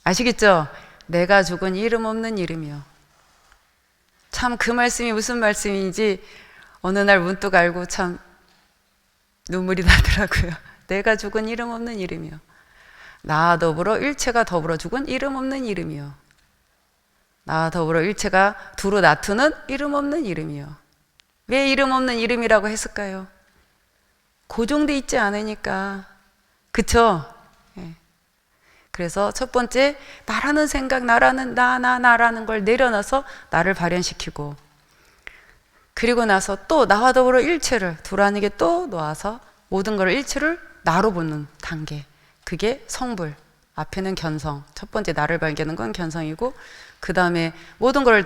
아시겠죠? 내가 죽은 이름 없는 이름이요. 참 그 말씀이 무슨 말씀인지 어느 날 문득 알고 참 눈물이 나더라고요. 내가 죽은 이름 없는 이름이요. 나와 더불어 일체가 더불어 죽은 이름 없는 이름이요. 나와 더불어 일체가 두루 나투는 이름 없는 이름이요. 왜 이름 없는 이름이라고 했을까요? 고정돼 있지 않으니까. 그쵸? 예. 그래서 첫 번째, 나라는 생각, 나라는 걸 내려놔서 나를 발현시키고, 그리고 나서 또 나와 더불어 일체를 두라는 게 또 놓아서 모든 걸 일체를 나로 보는 단계. 그게 성불. 앞에는 견성. 첫 번째 나를 발견하는 건 견성이고, 그 다음에 모든 걸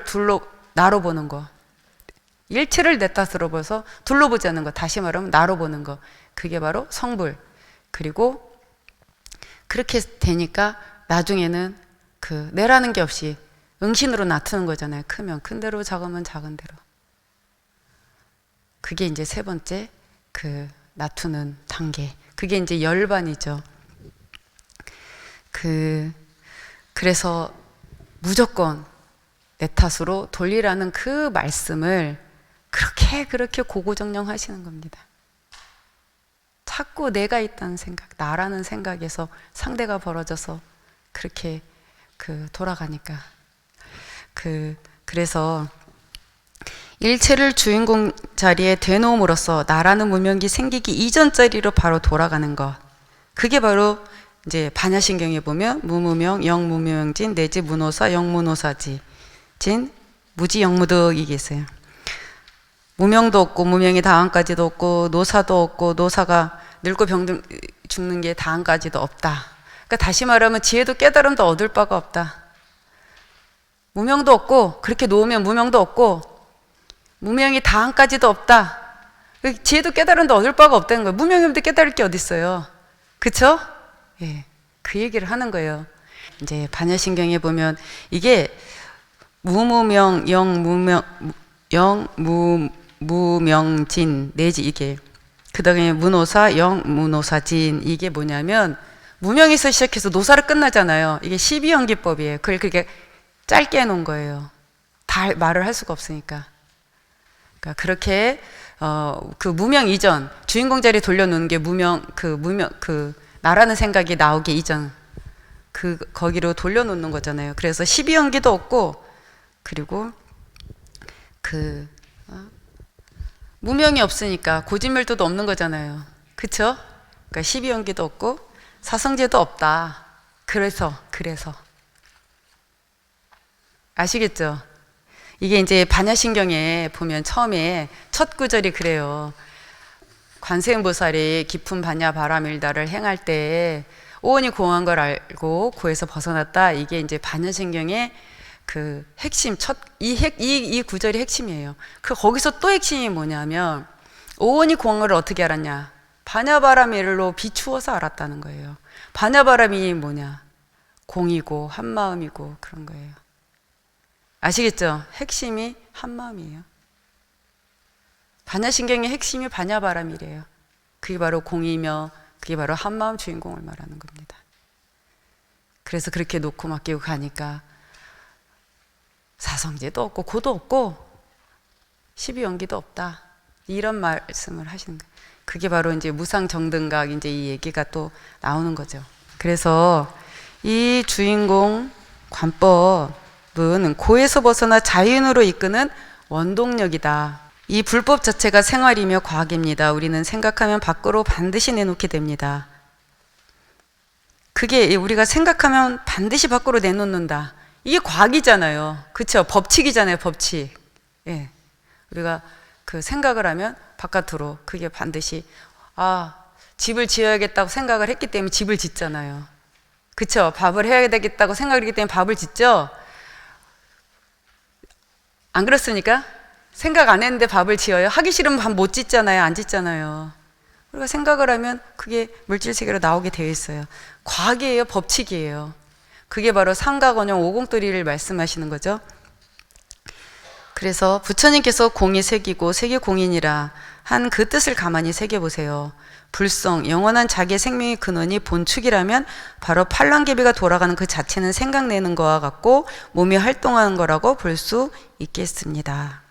나로 보는 거. 일체를 내 탓으로 봐서 둘러보지 않는 거. 다시 말하면 나로 보는 거. 그게 바로 성불. 그리고 그렇게 되니까 나중에는 내라는 게 없이 응신으로 나타나는 거잖아요. 크면 큰 대로, 작으면 작은 대로. 그게 이제 세 번째 나투는 단계. 그게 이제 열반이죠. 그래서 무조건 내 탓으로 돌리라는 그 말씀을 그렇게 고고정령 하시는 겁니다. 자꾸 내가 있다는 생각, 나라는 생각에서 상대가 벌어져서 그렇게 돌아가니까. 그래서 일체를 주인공 자리에 대놓음으로써 나라는 무명이 생기기 이전 자리로 바로 돌아가는 것. 그게 바로 이제 반야신경에 보면 무무명, 영무명진, 내지 무노사, 영무노사지, 진, 무지, 영무득이 계세요. 무명도 없고 무명이 다한까지도 없고 노사도 없고 노사가 늙고 병든 죽는 게 다한까지도 없다. 그러니까 다시 말하면 지혜도 깨달음도 얻을 바가 없다. 무명도 없고 그렇게 놓으면 무명도 없고 무명이 다한까지도 없다. 지혜도 깨달음도 얻을 바가 없다는 거예요. 무명이면 깨달을 게 어디 있어요? 그쵸? 예, 그 얘기를 하는 거예요. 이제 반야신경에 보면 이게 무무명, 무명진 내지 이게 그 다음에 무노사, 영무노사진 이게 뭐냐면 무명에서 시작해서 노사를 끝나잖아요. 이게 12연기법이에요. 그걸 그렇게 짧게 해놓은 거예요. 다 말을 할 수가 없으니까. 그러니까 그렇게 그 무명 이전 주인공 자리 돌려놓는 게 나라는 생각이 나오기 이전 거기로 돌려놓는 거잖아요. 그래서 12연기도 없고 그리고 무명이 없으니까 고진멸도도 없는 거잖아요. 그쵸? 그러니까 12연기도 없고 사성제도 없다. 그래서 아시겠죠? 이게 이제 반야신경에 보면 처음에 첫 구절이 그래요. 관세음보살이 깊은 반야 바람일다를 행할 때 오온이 공한 걸 알고 고에서 벗어났다. 이게 이제 반야신경의 그 핵심 이 구절이 핵심이에요. 거기서 또 핵심이 뭐냐면 오온이 공을 어떻게 알았냐? 반야바람이 일로 비추어서 알았다는 거예요. 반야바람이 뭐냐? 공이고 한마음이고 그런 거예요. 아시겠죠? 핵심이 한마음이에요. 반야신경의 핵심이 반야바람이래요. 그게 바로 공이며 그게 바로 한마음 주인공을 말하는 겁니다. 그래서 그렇게 놓고 맡기고 가니까 사성제도 없고 고도 없고 십이연기도 없다. 이런 말씀을 하시는 거예요. 그게 바로 이제 무상정등각 이제 이 얘기가 또 나오는 거죠. 그래서 이 주인공 관법은 고에서 벗어나 자연으로 이끄는 원동력이다. 이 불법 자체가 생활이며 과학입니다. 우리는 생각하면 밖으로 반드시 내놓게 됩니다. 그게 우리가 생각하면 반드시 밖으로 내놓는다. 이게 과학이잖아요. 그렇죠? 법칙이잖아요. 법칙. 예. 우리가 그 생각을 하면 바깥으로 그게 반드시 집을 지어야겠다고 생각을 했기 때문에 집을 짓잖아요. 그렇죠? 밥을 해야 되겠다고 생각을 했기 때문에 밥을 짓죠. 안 그렇습니까? 생각 안 했는데 밥을 지어요. 하기 싫으면 밥 못 짓잖아요. 안 짓잖아요. 우리가 생각을 하면 그게 물질 세계로 나오게 되어 있어요. 과학이에요. 법칙이에요. 그게 바로 삼가원형 오공돌이를 말씀하시는 거죠. 그래서 부처님께서 공이 색이고 색이 공인이라 한 그 뜻을 가만히 새겨보세요. 불성, 영원한 자기의 생명의 근원이 본축이라면 바로 팔랑개비가 돌아가는 그 자체는 생각내는 거와 같고 몸이 활동하는 거라고 볼 수 있겠습니다.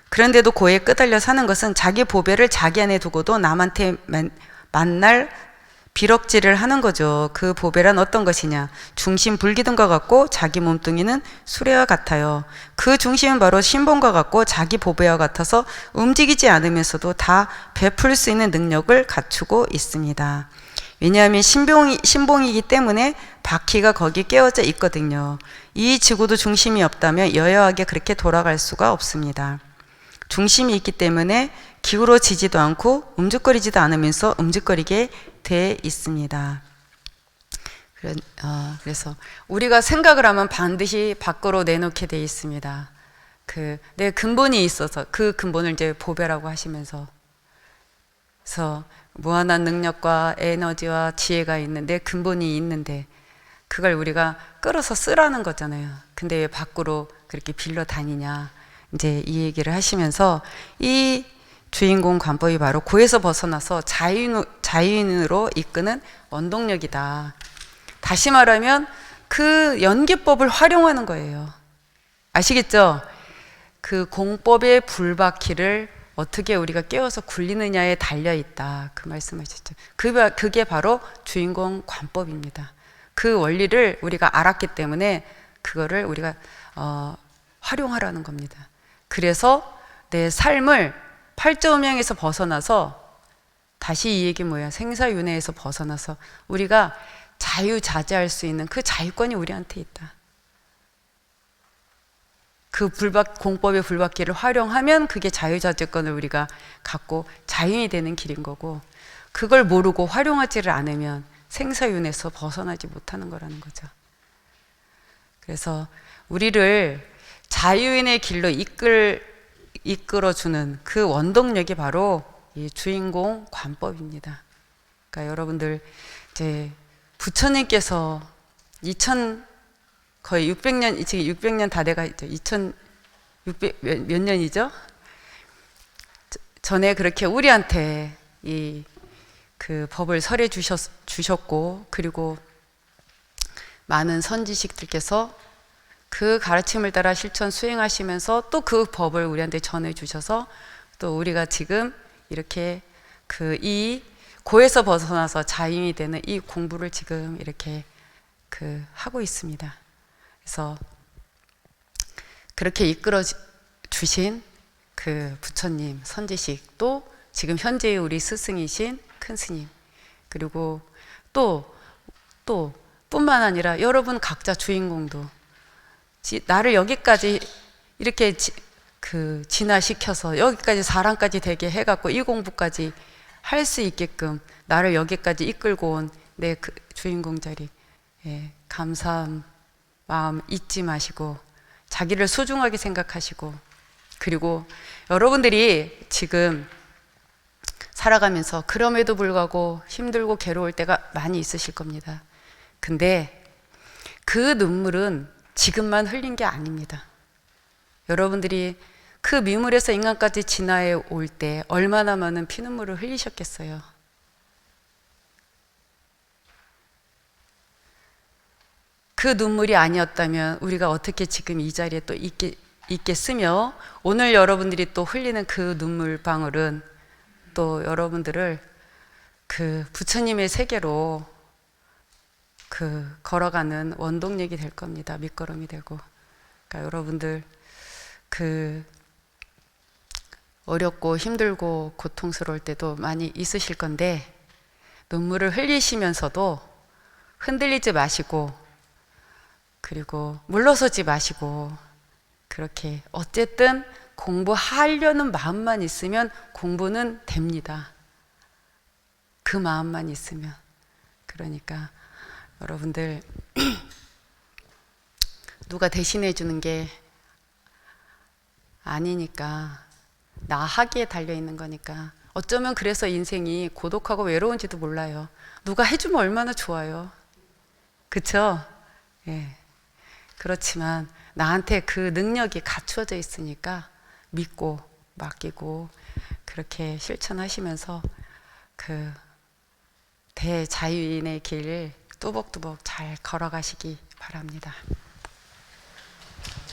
그런데도 고에 끄달려 사는 것은 자기 보배를 자기 안에 두고도 남한테 만날 비럭질을 하는 거죠. 그 보배란 어떤 것이냐? 중심 불기둥과 같고 자기 몸뚱이는 수레와 같아요. 그 중심은 바로 신봉과 같고 자기 보배와 같아서 움직이지 않으면서도 다 베풀 수 있는 능력을 갖추고 있습니다. 왜냐하면 신봉이기 때문에 바퀴가 거기 깨어져 있거든요. 이 지구도 중심이 없다면 여여하게 그렇게 돌아갈 수가 없습니다. 중심이 있기 때문에 기울어지지도 않고 움직거리지도 않으면서 움직거리게 돼 있습니다. 그래서 우리가 생각을 하면 반드시 밖으로 내놓게 돼 있습니다. 내 근본이 있어서 그 근본을 이제 보배라고 하시면서 그래서 무한한 능력과 에너지와 지혜가 있는 내 근본이 있는데 그걸 우리가 끌어서 쓰라는 거잖아요. 근데 왜 밖으로 그렇게 빌려 다니냐? 이제 이 얘기를 하시면서 이 주인공 관법이 바로 고에서 벗어나서 자유인으로 이끄는 원동력이다. 다시 말하면 그 연기법을 활용하는 거예요. 아시겠죠? 그 공법의 불바퀴를 어떻게 우리가 깨워서 굴리느냐에 달려있다. 그 말씀하셨죠. 그게 바로 주인공 관법입니다. 그 원리를 우리가 알았기 때문에 그거를 우리가 활용하라는 겁니다. 그래서 내 삶을 팔자음양에서 벗어나서 다시 이 얘기 뭐야? 생사윤회에서 벗어나서 우리가 자유자재할 수 있는 그 자유권이 우리한테 있다. 그 공법의 불바퀴를 활용하면 그게 자유자재권을 우리가 갖고 자유인이 되는 길인 거고 그걸 모르고 활용하지를 않으면 생사윤회에서 벗어나지 못하는 거라는 거죠. 그래서 우리를 자유인의 길로 이끌어주는 그 원동력이 바로 이 주인공 관법입니다. 그러니까 여러분들 이제 부처님께서 거의 600년, 지금 600년 다 돼가 있죠. 2600 몇 년이죠? 전에 그렇게 우리한테 그 법을 설해 주셨고 그리고 많은 선지식들께서 그 가르침을 따라 실천 수행하시면서 또 그 법을 우리한테 전해 주셔서 또 우리가 지금 이렇게 이 고에서 벗어나서 자유인이 되는 이 공부를 지금 이렇게 하고 있습니다. 그래서 그렇게 이끌어 주신 그 부처님, 선지식 또 지금 현재의 우리 스승이신 큰 스님 그리고 또 뿐만 아니라 여러분 각자 주인공도 나를 여기까지 이렇게 진화시켜서 여기까지 사람까지 되게 해갖고 이 공부까지 할 수 있게끔 나를 여기까지 이끌고 온 내 그 주인공 자리 감사한 마음 잊지 마시고 자기를 소중하게 생각하시고, 그리고 여러분들이 지금 살아가면서 그럼에도 불구하고 힘들고 괴로울 때가 많이 있으실 겁니다. 근데 그 눈물은 지금만 흘린 게 아닙니다. 여러분들이 그 미물에서 인간까지 진화해 올 때 얼마나 많은 피눈물을 흘리셨겠어요. 그 눈물이 아니었다면 우리가 어떻게 지금 이 자리에 또 있겠으며, 오늘 여러분들이 또 흘리는 그 눈물방울은 또 여러분들을 그 부처님의 세계로 그 걸어가는 원동력이 될 겁니다. 밑거름이 되고. 그러니까 여러분들 그 어렵고 힘들고 고통스러울 때도 많이 있으실 건데, 눈물을 흘리시면서도 흔들리지 마시고, 그리고 물러서지 마시고, 그렇게 어쨌든 공부하려는 마음만 있으면 공부는 됩니다. 그 마음만 있으면. 그러니까 여러분들 누가 대신해 주는 게 아니니까, 나 하기에 달려 있는 거니까. 어쩌면 그래서 인생이 고독하고 외로운지도 몰라요. 누가 해주면 얼마나 좋아요. 그쵸? 예. 그렇지만 나한테 그 능력이 갖추어져 있으니까 믿고 맡기고 그렇게 실천하시면서 그 대자유인의 길 뚜벅뚜벅 잘 걸어가시기 바랍니다.